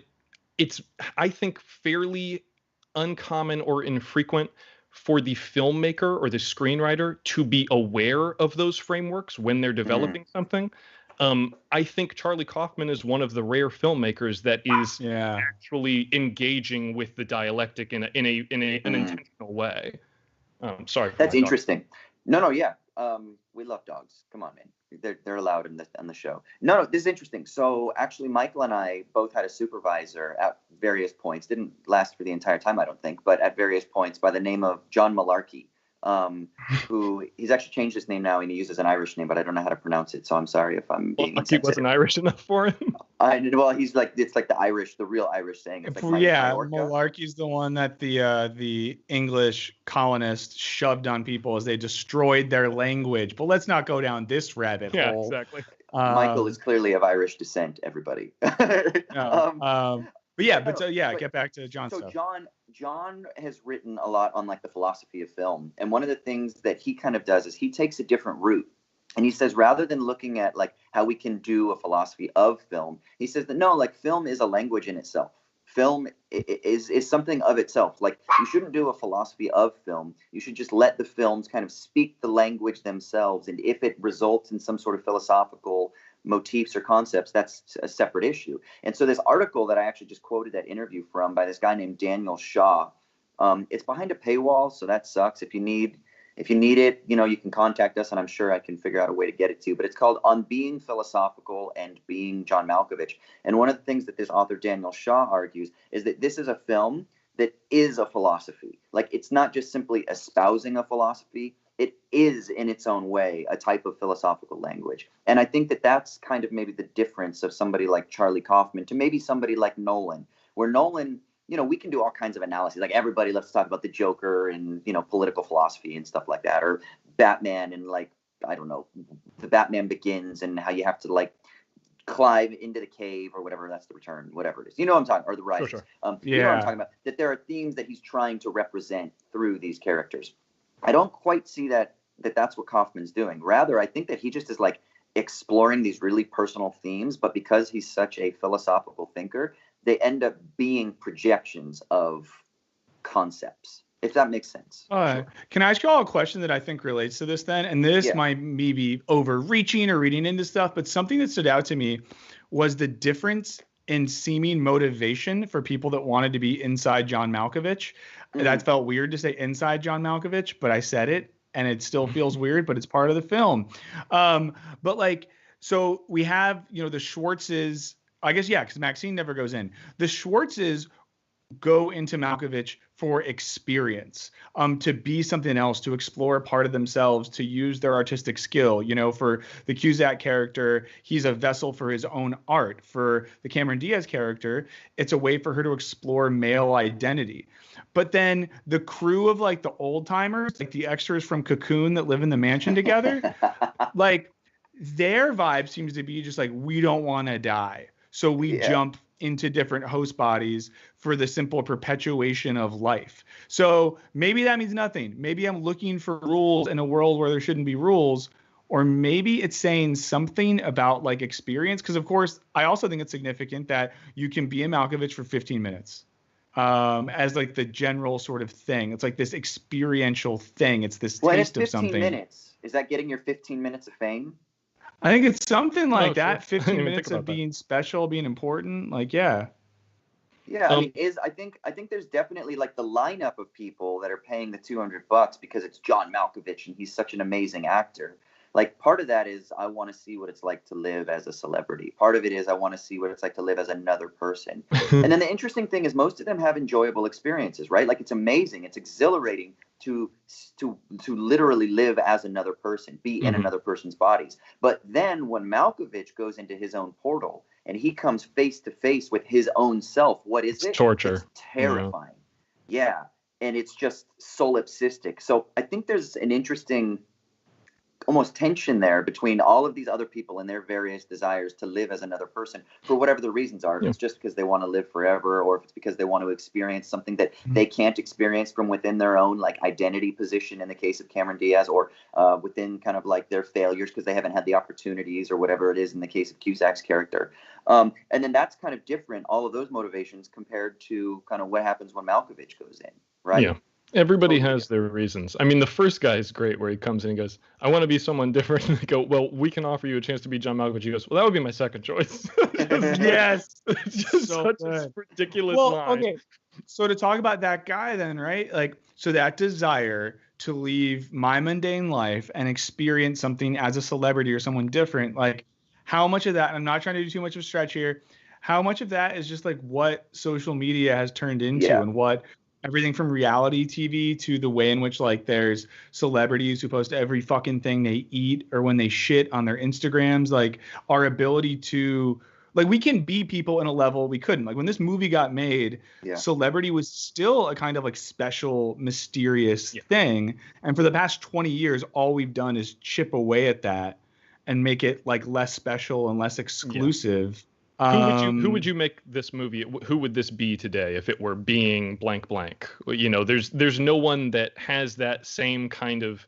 it's, I think, fairly uncommon or infrequent for the filmmaker or the screenwriter to be aware of those frameworks when they're developing something. I think Charlie Kaufman is one of the rare filmmakers that is actually engaging with the dialectic in an intentional way. Sorry. That's interesting. No, yeah. We love dogs. Come on, man. They're allowed on the show. No, this is interesting. So actually, Michael and I both had a supervisor at various points. Didn't last for the entire time, I don't think, but at various points, by the name of John Malarkey, who he's actually changed his name now and he uses an Irish name, but I don't know how to pronounce it. So I'm sorry if I'm being insensitive. He wasn't Irish enough for him. Well, he's like, it's like the real Irish saying. It's like Malarkey's the one that the English colonists shoved on people as they destroyed their language. But let's not go down this rabbit hole. Yeah, exactly. Michael is clearly of Irish descent, everybody. Get back to John. So John has written a lot on like the philosophy of film, and one of the things that he kind of does is he takes a different route, and he says, rather than looking at like how we can do a philosophy of film, he says that no, like film is a language in itself. Film is something of itself. Like, you shouldn't do a philosophy of film. You should just let the films kind of speak the language themselves, and if it results in some sort of philosophical motifs or concepts, that's a separate issue. And so this article that I actually just quoted that interview from by this guy named Daniel Shaw, it's behind a paywall, so that sucks. If you need it, you know, you can contact us, and I'm sure I can figure out a way to get it to you. But it's called On Being Philosophical and Being John Malkovich. And one of the things that this author Daniel Shaw argues is that this is a film that is a philosophy. Like, it's not just simply espousing a philosophy. It is, in its own way, a type of philosophical language. And I think that that's kind of maybe the difference of somebody like Charlie Kaufman to maybe somebody like Nolan, where Nolan, you know, we can do all kinds of analyses. Like, everybody, let's talk about the Joker and, you know, political philosophy and stuff like that, or Batman and, like, I don't know, the Batman Begins and how you have to, like, climb into the cave or whatever. That's The Return, whatever it is. You know what I'm talking, or The Rise. Sure. You know what I'm talking about. That there are themes that he's trying to represent through these characters. I don't quite see that's what Kaufman's doing. Rather, I think that he just is like exploring these really personal themes, but because he's such a philosophical thinker, they end up being projections of concepts, if that makes sense. All right. Sure. Can I ask you all a question that I think relates to this then? And this might be overreaching or reading into stuff, but something that stood out to me was the difference in seeming motivation for people that wanted to be inside John Malkovich. That felt weird to say inside John Malkovich, but I said it, and it still feels weird, but it's part of the film. But like, so we have, you know, the Schwartzes, I guess, yeah, because Maxine never goes in. The Schwartzes go into Malkovich for experience, to be something else, to explore a part of themselves, to use their artistic skill. You know, for the Cusack character, he's a vessel for his own art. For the Cameron Diaz character, it's a way for her to explore male identity. But then the crew of like the old timers, like the extras from Cocoon that live in the mansion together, like their vibe seems to be just like, we don't want to die. So we jump into different host bodies for the simple perpetuation of life. So maybe that means nothing. Maybe I'm looking for rules in a world where there shouldn't be rules, or maybe it's saying something about like experience. Because of course, I also think it's significant that you can be a Malkovich for 15 minutes as like the general sort of thing. It's like this experiential thing. It's this taste of something. 15 minutes. Is that getting your 15 minutes of fame? I think it's something like that. Sure. 15 minutes of being special, being important. Like, yeah. Yeah, I mean, I think there's definitely like the lineup of people that are paying the $200 because it's John Malkovich and he's such an amazing actor. Like, part of that is I want to see what it's like to live as a celebrity. Part of it is I want to see what it's like to live as another person. And then the interesting thing is most of them have enjoyable experiences, right? Like, it's amazing. It's exhilarating to literally live as another person, be in another person's bodies. But then when Malkovich goes into his own portal and he comes face to face with his own self, what is it? Torture. It's terrifying. Yeah. And it's just solipsistic. So I think there's an interesting almost tension there between all of these other people and their various desires to live as another person for whatever the reasons are. If it's just because they want to live forever, or if it's because they want to experience something that they can't experience from within their own like identity position in the case of Cameron Diaz, or within kind of like their failures because they haven't had the opportunities or whatever it is in the case of Cusack's character. And then that's kind of different, all of those motivations compared to kind of what happens when Malkovich goes in, right? Yeah. Everybody has their reasons. I mean, the first guy is great where he comes in and goes, I want to be someone different. And they go, well, we can offer you a chance to be John Malkovich. He goes, well, that would be my second choice. Yes. It's just So such good. a ridiculous line. Okay. So to talk about that guy then, right? Like, so that desire to leave my mundane life and experience something as a celebrity or someone different, like how much of that, and I'm not trying to do too much of a stretch here, how much of that is just like what social media has turned into and what everything from reality TV to the way in which like there's celebrities who post every fucking thing they eat or when they shit on their Instagrams, like our ability to like, we can be people in a level we couldn't. Like when this movie got made, celebrity was still a kind of like special, mysterious thing. And for the past 20 years, all we've done is chip away at that and make it like less special and less exclusive. Who would you make this movie? Who would this be today if it were being blank blank? You know, there's no one that has that same kind of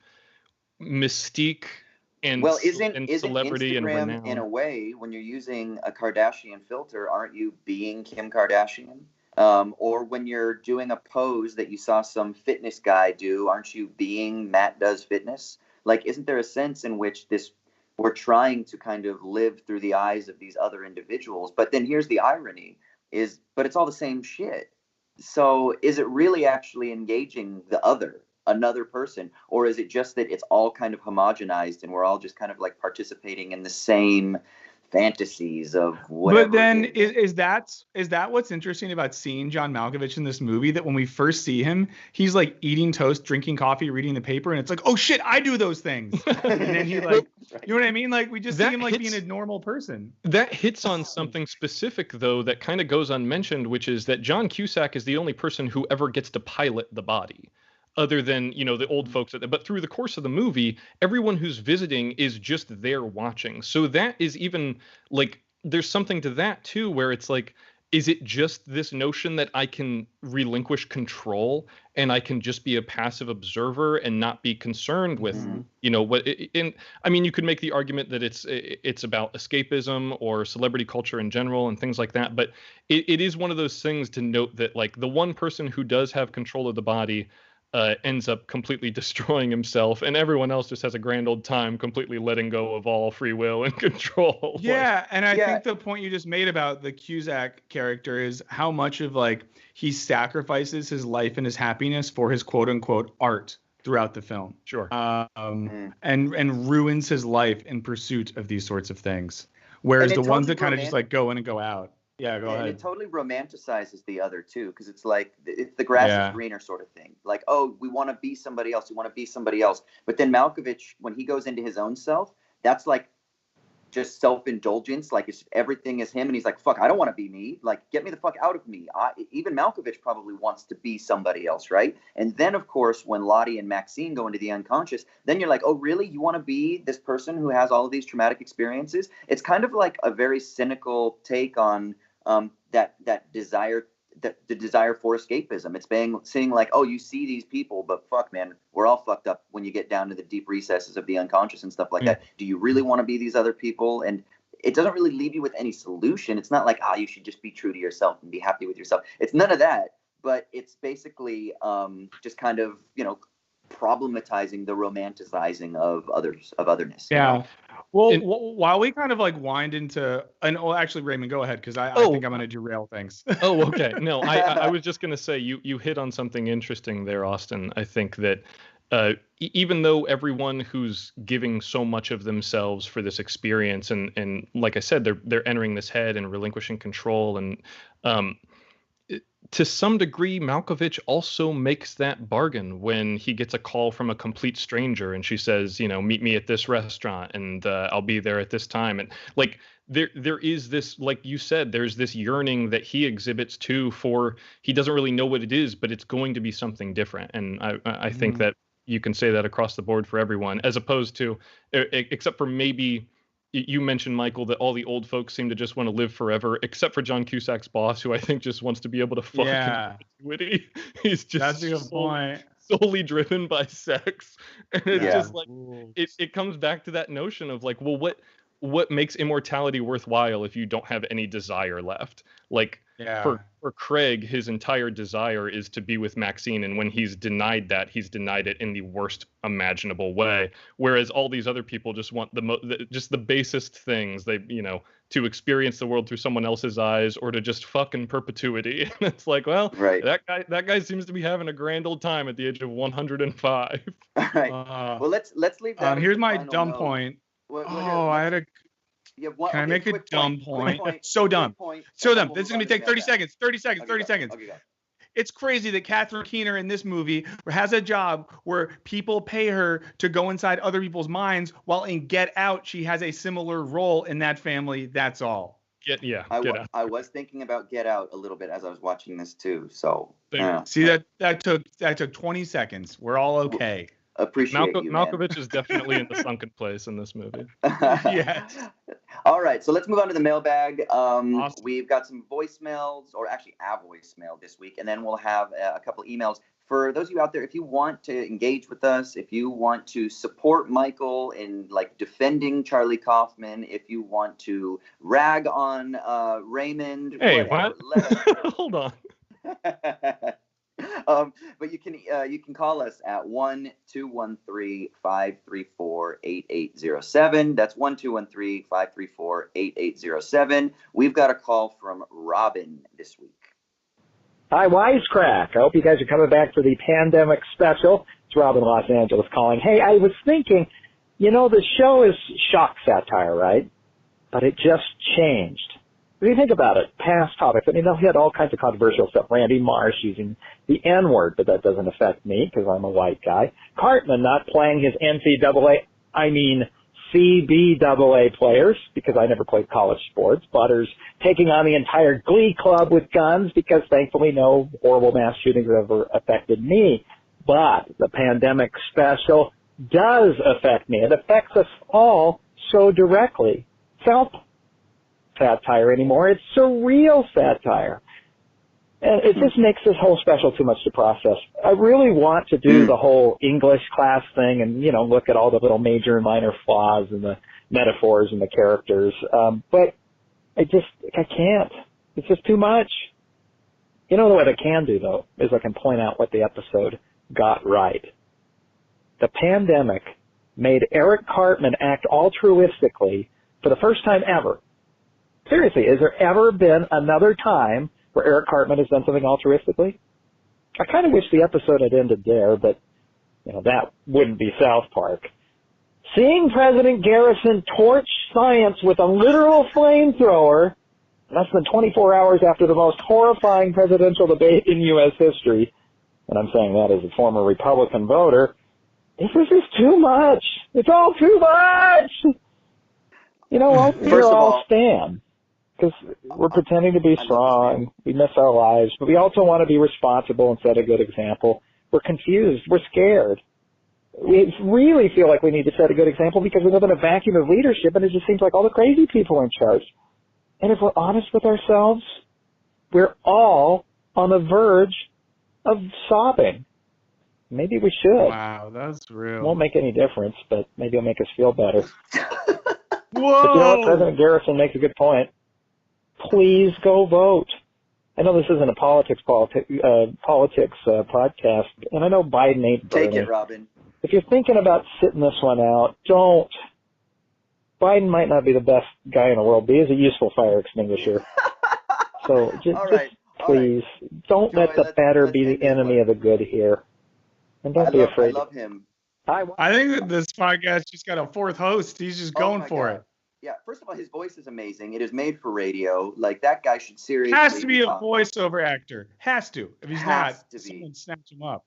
mystique and isn't celebrity Instagram, and renown. In a way, when you're using a Kardashian filter, aren't you being Kim Kardashian? Or when you're doing a pose that you saw some fitness guy do, aren't you being Matt Does Fitness? Like, isn't there a sense in which we're trying to kind of live through the eyes of these other individuals? But then here's the irony but it's all the same shit. So is it really actually engaging another person, or is it just that it's all kind of homogenized and we're all just kind of like participating in the same fantasies of whatever? But then is that what's interesting about seeing John Malkovich in this movie, that when we first see him, he's like eating toast, drinking coffee, reading the paper, and it's like, oh shit, I do those things. And then he like, you know what I mean? Like we just see him like being a normal person. That hits on something specific though that kind of goes unmentioned, which is that John Cusack is the only person who ever gets to pilot the body, other than, you know, the old folks. But through the course of the movie, everyone who's visiting is just there watching. So that is even like, there's something to that too, where it's like, is it just this notion that I can relinquish control and I can just be a passive observer and not be concerned with, you know, what? I mean, you could make the argument that it's about escapism or celebrity culture in general and things like that. But it is one of those things to note that like the one person who does have control of the body ends up completely destroying himself, and everyone else just has a grand old time completely letting go of all free will and control. Yeah, and I think the point you just made about the Cusack character is how much of like he sacrifices his life and his happiness for his quote unquote art throughout the film. Sure. And ruins his life in pursuit of these sorts of things. Whereas the ones that kind of just like go in and go out. Yeah, go And ahead. it totally romanticizes the other too, because it's like it's the grass is greener sort of thing. Like, oh, we want to be somebody else. We want to be somebody else. But then Malkovich, when he goes into his own self, that's like just self-indulgence. Like everything is him, and he's like, fuck, I don't want to be me. Like, get me the fuck out of me. Even Malkovich probably wants to be somebody else, right? And then, of course, when Lottie and Maxine go into the unconscious, then you're like, oh, really? You want to be this person who has all of these traumatic experiences? It's kind of like a very cynical take on that desire, the desire for escapism. It's saying like, oh, you see these people, but fuck, man, we're all fucked up when you get down to the deep recesses of the unconscious and stuff like that. Do you really want to be these other people? And it doesn't really leave you with any solution. It's not like, you should just be true to yourself and be happy with yourself. It's none of that, but it's basically just kind of, problematizing the romanticizing of otherness. Yeah. Well, while we kind of like wind into, and actually, Raymond, go ahead, because I think I'm going to derail things. Oh, okay. No, I was just going to say you hit on something interesting there, Austin. I think that even though everyone who's giving so much of themselves for this experience, and like I said, they're entering this head and relinquishing control, and to some degree, Malkovich also makes that bargain when he gets a call from a complete stranger and she says, meet me at this restaurant and I'll be there at this time. And like there is this, like you said, there's this yearning that he exhibits too for, he doesn't really know what it is, but it's going to be something different. And I think that you can say that across the board for everyone, as opposed to, except for maybe, you mentioned, Michael, that all the old folks seem to just want to live forever, except for John Cusack's boss, who I think just wants to be able to fuck. Yeah. He's just that's a good point. Solely driven by sex. And it's just like, it comes back to that notion of like, well, what makes immortality worthwhile if you don't have any desire left? Like, for Craig, his entire desire is to be with Maxine, and when he's denied that, he's denied it in the worst imaginable way. Whereas all these other people just want just the basest things. They, to experience the world through someone else's eyes, or to just fuck in perpetuity. And it's like, well, that guy seems to be having a grand old time at the age of 105. All right. Well, let's leave that. Here's my dumb point. I had a. Can I make a dumb point? So dumb. So dumb. This is going to take 30 seconds. 30 seconds. 30 seconds. Okay, it's crazy that Catherine Keener in this movie has a job where people pay her to go inside other people's minds, while in Get Out, she has a similar role in that family. That's all. Get Out. I was thinking about Get Out a little bit as I was watching this too. So see that took 20 seconds. We're all okay. Appreciate you, Malkovich is definitely in the sunken place in this movie. Yes. All right, so let's move on to the mailbag. Awesome. We've got some voicemails, or actually a voicemail this week, and then we'll have a couple emails. For those of you out there, if you want to engage with us, if you want to support Michael in like defending Charlie Kaufman, if you want to rag on Raymond, hey, what? Hold on. But you can call us at 1-213-534-8807. That's 1-213-534-8807. We've got a call from Robin this week. Hi, Wisecrack. I hope you guys are coming back for the pandemic special. It's Robin, Los Angeles calling. Hey, I was thinking, the show is shock satire, right? But it just changed. If you think about it, past topics, they'll hit all kinds of controversial stuff. Randy Marsh using the N-word, but that doesn't affect me because I'm a white guy. Cartman not playing his CBAA players because I never played college sports. Butters taking on the entire Glee Club with guns because thankfully no horrible mass shootings have ever affected me. But the pandemic special does affect me. It affects us all so directly. Satire anymore. It's surreal satire. And it just makes this whole special too much to process. I really want to do the whole English class thing and, look at all the little major and minor flaws and the metaphors and the characters. But I can't. It's just too much. What I can do, though, is I can point out what the episode got right. The pandemic made Eric Cartman act altruistically for the first time ever. Seriously, has there ever been another time where Eric Cartman has done something altruistically? I kind of wish the episode had ended there, but, that wouldn't be South Park. Seeing President Garrison torch science with a literal flamethrower, less than 24 hours after the most horrifying presidential debate in U.S. history, and I'm saying that as a former Republican voter, this is just too much. It's all too much. We'll all stand, because we're pretending to be strong. We miss our lives, but we also want to be responsible and set a good example. We're confused. We're scared. We really feel like we need to set a good example because we live in a vacuum of leadership, and it just seems like all the crazy people are in charge. And if we're honest with ourselves, we're all on the verge of sobbing. Maybe we should. Wow, that's real. Won't make any difference, but maybe it'll make us feel better. Whoa! But you know what? President Garrison makes a good point. Please go vote. I know this isn't a politics podcast, and I know Biden ain't burning. Take it, Robin. If you're thinking about sitting this one out, don't. Biden might not be the best guy in the world, but he is a useful fire extinguisher. So just please, don't let the better be the enemy of the good here. And don't be afraid. I love him. I think that this podcast just got a fourth host. He's just going for it. Yeah, first of all, his voice is amazing. It is made for radio. Like, that guy should seriously Has to be a voiceover actor. Has to. If he's not, someone snatch him up.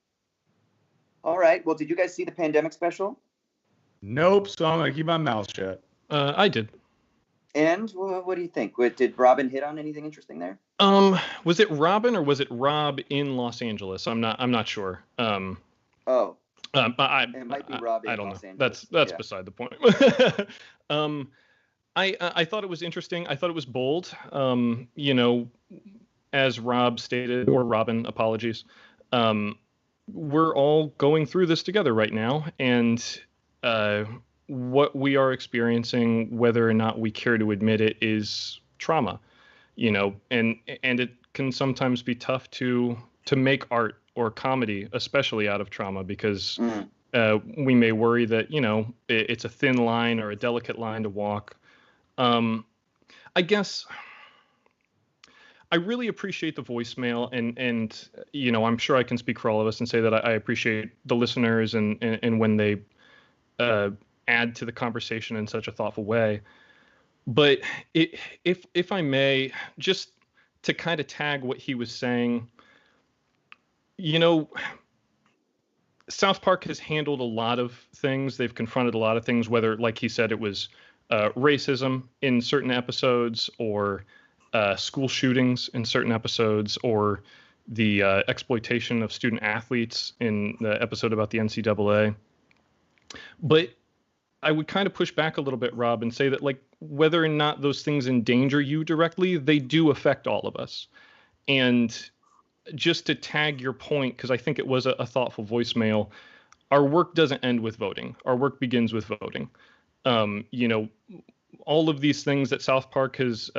All right. Well, did you guys see the pandemic special? Nope. So I'm going to keep my mouth shut. I did. And what do you think? Did Robin hit on anything interesting there? Was it Robin or was it Rob in Los Angeles? I'm not sure. It might be Rob in I don't Los know. Angeles. That's beside the point. I thought it was interesting. I thought it was bold. As Rob stated, or Robin, apologies. We're all going through this together right now, and what we are experiencing, whether or not we care to admit it, is trauma. And it can sometimes be tough to make art or comedy, especially out of trauma, because we may worry that it's a thin line or a delicate line to walk. I guess I really appreciate the voicemail, and I'm sure I can speak for all of us and say that I appreciate the listeners and when they add to the conversation in such a thoughtful way. But if I may, just to kind of tag what he was saying, South Park has handled a lot of things. They've confronted a lot of things, whether, like he said, it was racism in certain episodes, or school shootings in certain episodes, or the exploitation of student athletes in the episode about the NCAA. But I would kind of push back a little bit, Rob, and say that, like, whether or not those things endanger you directly, they do affect all of us. And just to tag your point, because I think it was a thoughtful voicemail, our work doesn't end with voting. Our work begins with voting. All of these things that South Park has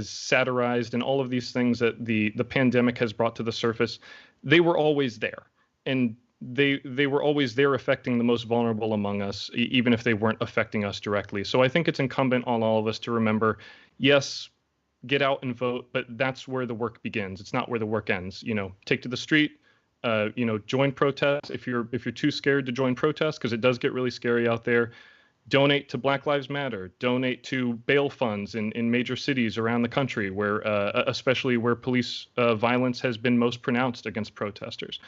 satirized, and all of these things that the pandemic has brought to the surface, they were always there. And they were always there, affecting the most vulnerable among us, even if they weren't affecting us directly. So I think it's incumbent on all of us to remember, yes, get out and vote, but that's where the work begins. It's not where the work ends. Take to the street, join protests. If you're too scared to join protests, because it does get really scary out there, donate to Black Lives Matter, donate to bail funds in major cities around the country, where especially where police violence has been most pronounced against protesters.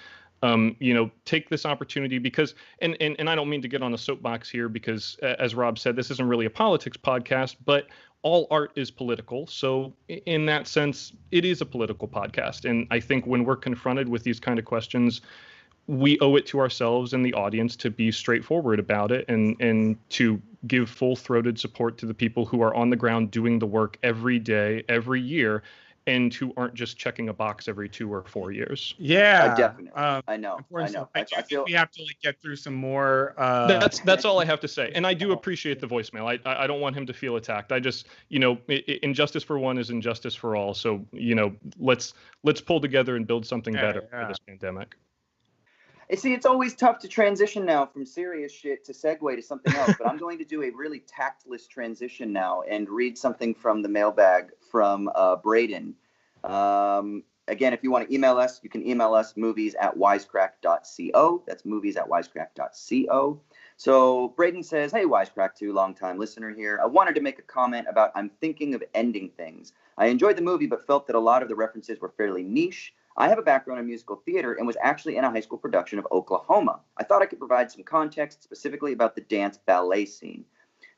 Take this opportunity, because, and I don't mean to get on a soapbox here, because as Rob said, this isn't really a politics podcast, but all art is political. So in that sense, it is a political podcast. And I think when we're confronted with these kind of questions, we owe it to ourselves and the audience to be straightforward about it, and to give full-throated support to the people who are on the ground doing the work every day, every year, and who aren't just checking a box every 2 or 4 years. Yeah, definitely. I know. I feel we have to get through some more. That's all I have to say. And I do appreciate the voicemail. I don't want him to feel attacked. I just, injustice for one is injustice for all. So, let's pull together and build something better for this pandemic. See, it's always tough to transition now from serious shit to segue to something else, but I'm going to do a really tactless transition now and read something from the mailbag from Braden. Again, if you want to email us, you can email us movies@wisecrack.co. That's movies@wisecrack.co. So Braden says, hey, Wisecrack 2, long-time listener here. I wanted to make a comment about I'm thinking of ending things. I enjoyed the movie, but felt that a lot of the references were fairly niche. I have a background in musical theater and was actually in a high school production of Oklahoma. I thought I could provide some context specifically about the dance ballet scene.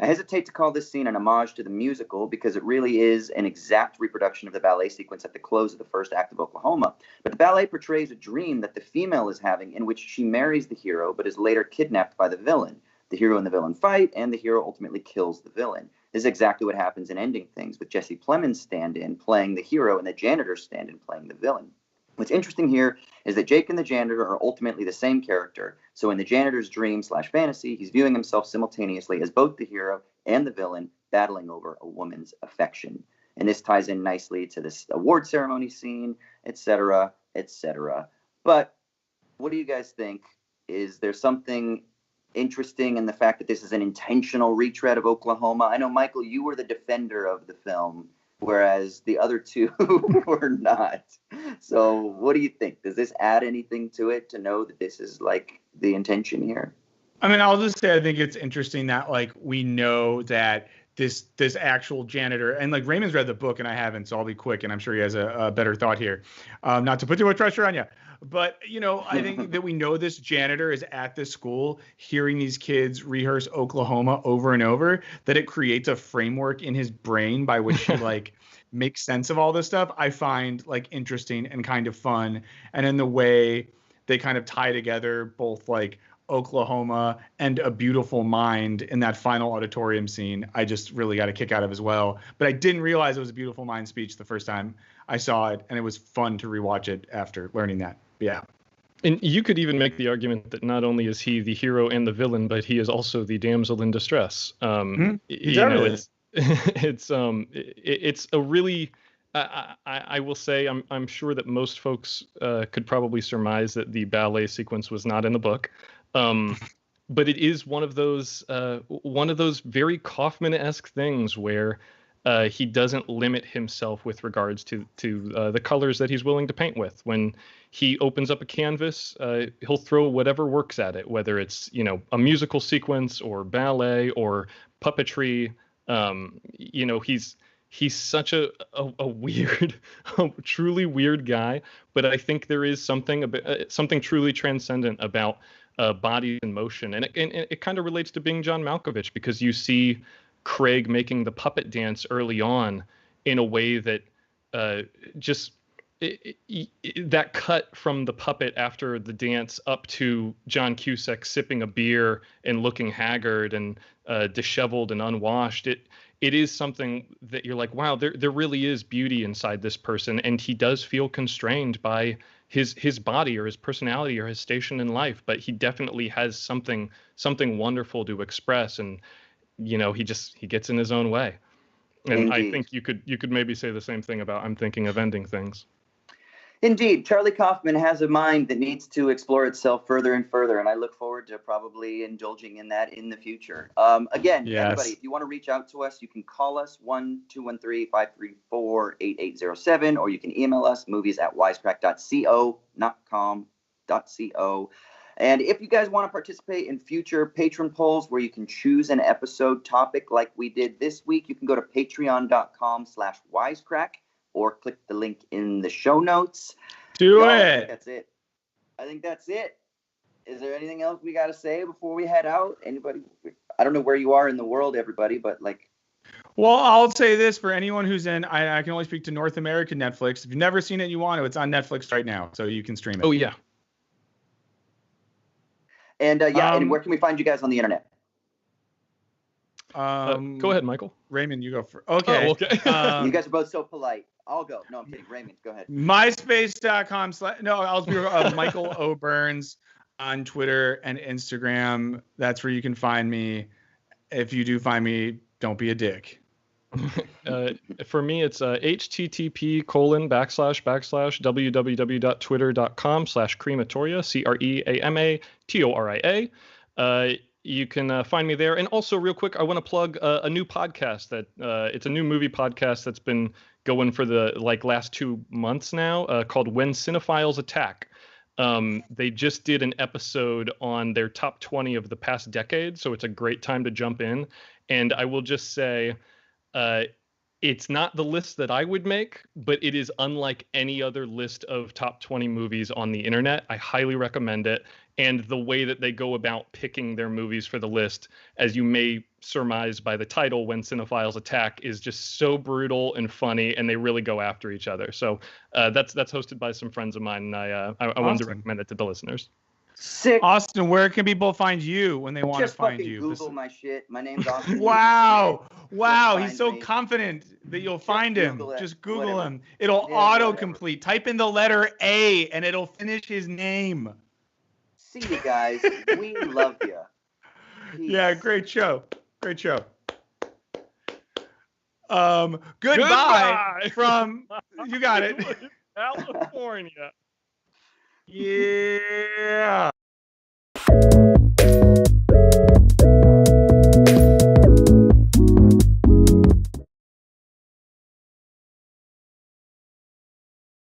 I hesitate to call this scene an homage to the musical because it really is an exact reproduction of the ballet sequence at the close of the first act of Oklahoma. But the ballet portrays a dream that the female is having in which she marries the hero but is later kidnapped by the villain. The hero and the villain fight, and the hero ultimately kills the villain. This is exactly what happens in Ending Things, with Jesse Plemons' stand-in playing the hero and the janitor's stand-in playing the villain. What's interesting here is that Jake and the janitor are ultimately the same character. So in the janitor's dream/fantasy, he's viewing himself simultaneously as both the hero and the villain battling over a woman's affection. And this ties in nicely to this award ceremony scene, etc., etc. But what do you guys think? Is there something interesting in the fact that this is an intentional retread of Oklahoma? I know, Michael, you were the defender of the film, whereas the other two were not. So what do you think? Does this add anything to it to know that this is like the intention here? I mean, I'll just say I think it's interesting that like we know that this actual janitor, and like Raymond's read the book and I haven't, so I'll be quick, and I'm sure he has a better thought here. Not to put too much pressure on you, but you know, I think that we know this janitor is at this school hearing these kids rehearse Oklahoma over and over, that it creates a framework in his brain by which he like makes sense of all this stuff. I find like interesting and kind of fun, and in the way they kind of tie together both like Oklahoma and A Beautiful Mind in that final auditorium scene, I just really got a kick out of as well. But I didn't realize it was a Beautiful Mind speech the first time I saw it, and it was fun to rewatch it after learning that. Yeah. And you could even make the argument that not only is he the hero and the villain, but he is also the damsel in distress. It's a really, I will say, I'm sure that most folks could probably surmise that the ballet sequence was not in the book. But it is one of those very Kaufman-esque things where he doesn't limit himself with regards to the colors that he's willing to paint with. When he opens up a canvas, he'll throw whatever works at it, whether it's, you know, a musical sequence or ballet or puppetry. You know, he's such a weird, truly weird guy. But I think there is something truly transcendent about body in motion, and it kind of relates to being John Malkovich, because you see Craig making the puppet dance early on in a way that that cut from the puppet after the dance up to John Cusack sipping a beer and looking haggard and disheveled and unwashed. It is something that you're like, wow, there really is beauty inside this person, and he does feel constrained by his body or his personality or his station in life, but he definitely has something wonderful to express, and you know, he gets in his own way. And indeed. I think you could maybe say the same thing about I'm Thinking of Ending Things. Indeed, Charlie Kaufman has a mind that needs to explore itself further and further, and I look forward to probably indulging in that in the future. Again, yes. Everybody, if you want to reach out to us, you can call us 1-213-534-8807, or you can email us movies@wisecrack.co, not com.co. And if you guys want to participate in future patron polls where you can choose an episode topic like we did this week, you can go to patreon.com/wisecrack. or click the link in the show notes. Do it. I think that's it. Is there anything else we got to say before we head out? Anybody? I don't know where you are in the world, everybody, but like. Well, I'll say this for anyone who's in, I can only speak to North American Netflix. If you've never seen it and you want to, it's on Netflix right now, so you can stream it. Oh, yeah. And and where can we find you guys on the internet? Go ahead, Michael. Raymond, you go first. Okay. Oh, okay. You guys are both so polite. I'll go. No, I'm kidding. Raymond, go ahead. MySpace.com/ I'll be Michael O. Burns on Twitter and Instagram. That's where you can find me. If you do find me, don't be a dick. For me, it's http://www.twitter.com/crematoria, CREAMATORIA. You can find me there. And also, real quick, I want to plug a new podcast that it's a new movie podcast that's been going for the last 2 months now, called When Cinephiles Attack. They just did an episode on their top 20 of the past decade, so it's a great time to jump in. And I will just say, it's not the list that I would make, but it is unlike any other list of top 20 movies on the internet. I highly recommend it. And the way that they go about picking their movies for the list, as you may surmise by the title, When Cinephiles Attack, is just so brutal and funny, and they really go after each other. So that's hosted by some friends of mine, and I wanted to recommend it to the listeners. Sick. Austin, where can people find you when they want to find you? Google my shit. My name's Austin. Wow. He's so me. confident that you'll find him. Just Google Whatever. him. It'll autocomplete. Type in the letter A and it'll finish his name. See you guys. We love you. Peace. Yeah, great show. Goodbye from, you got it. California. Yeah.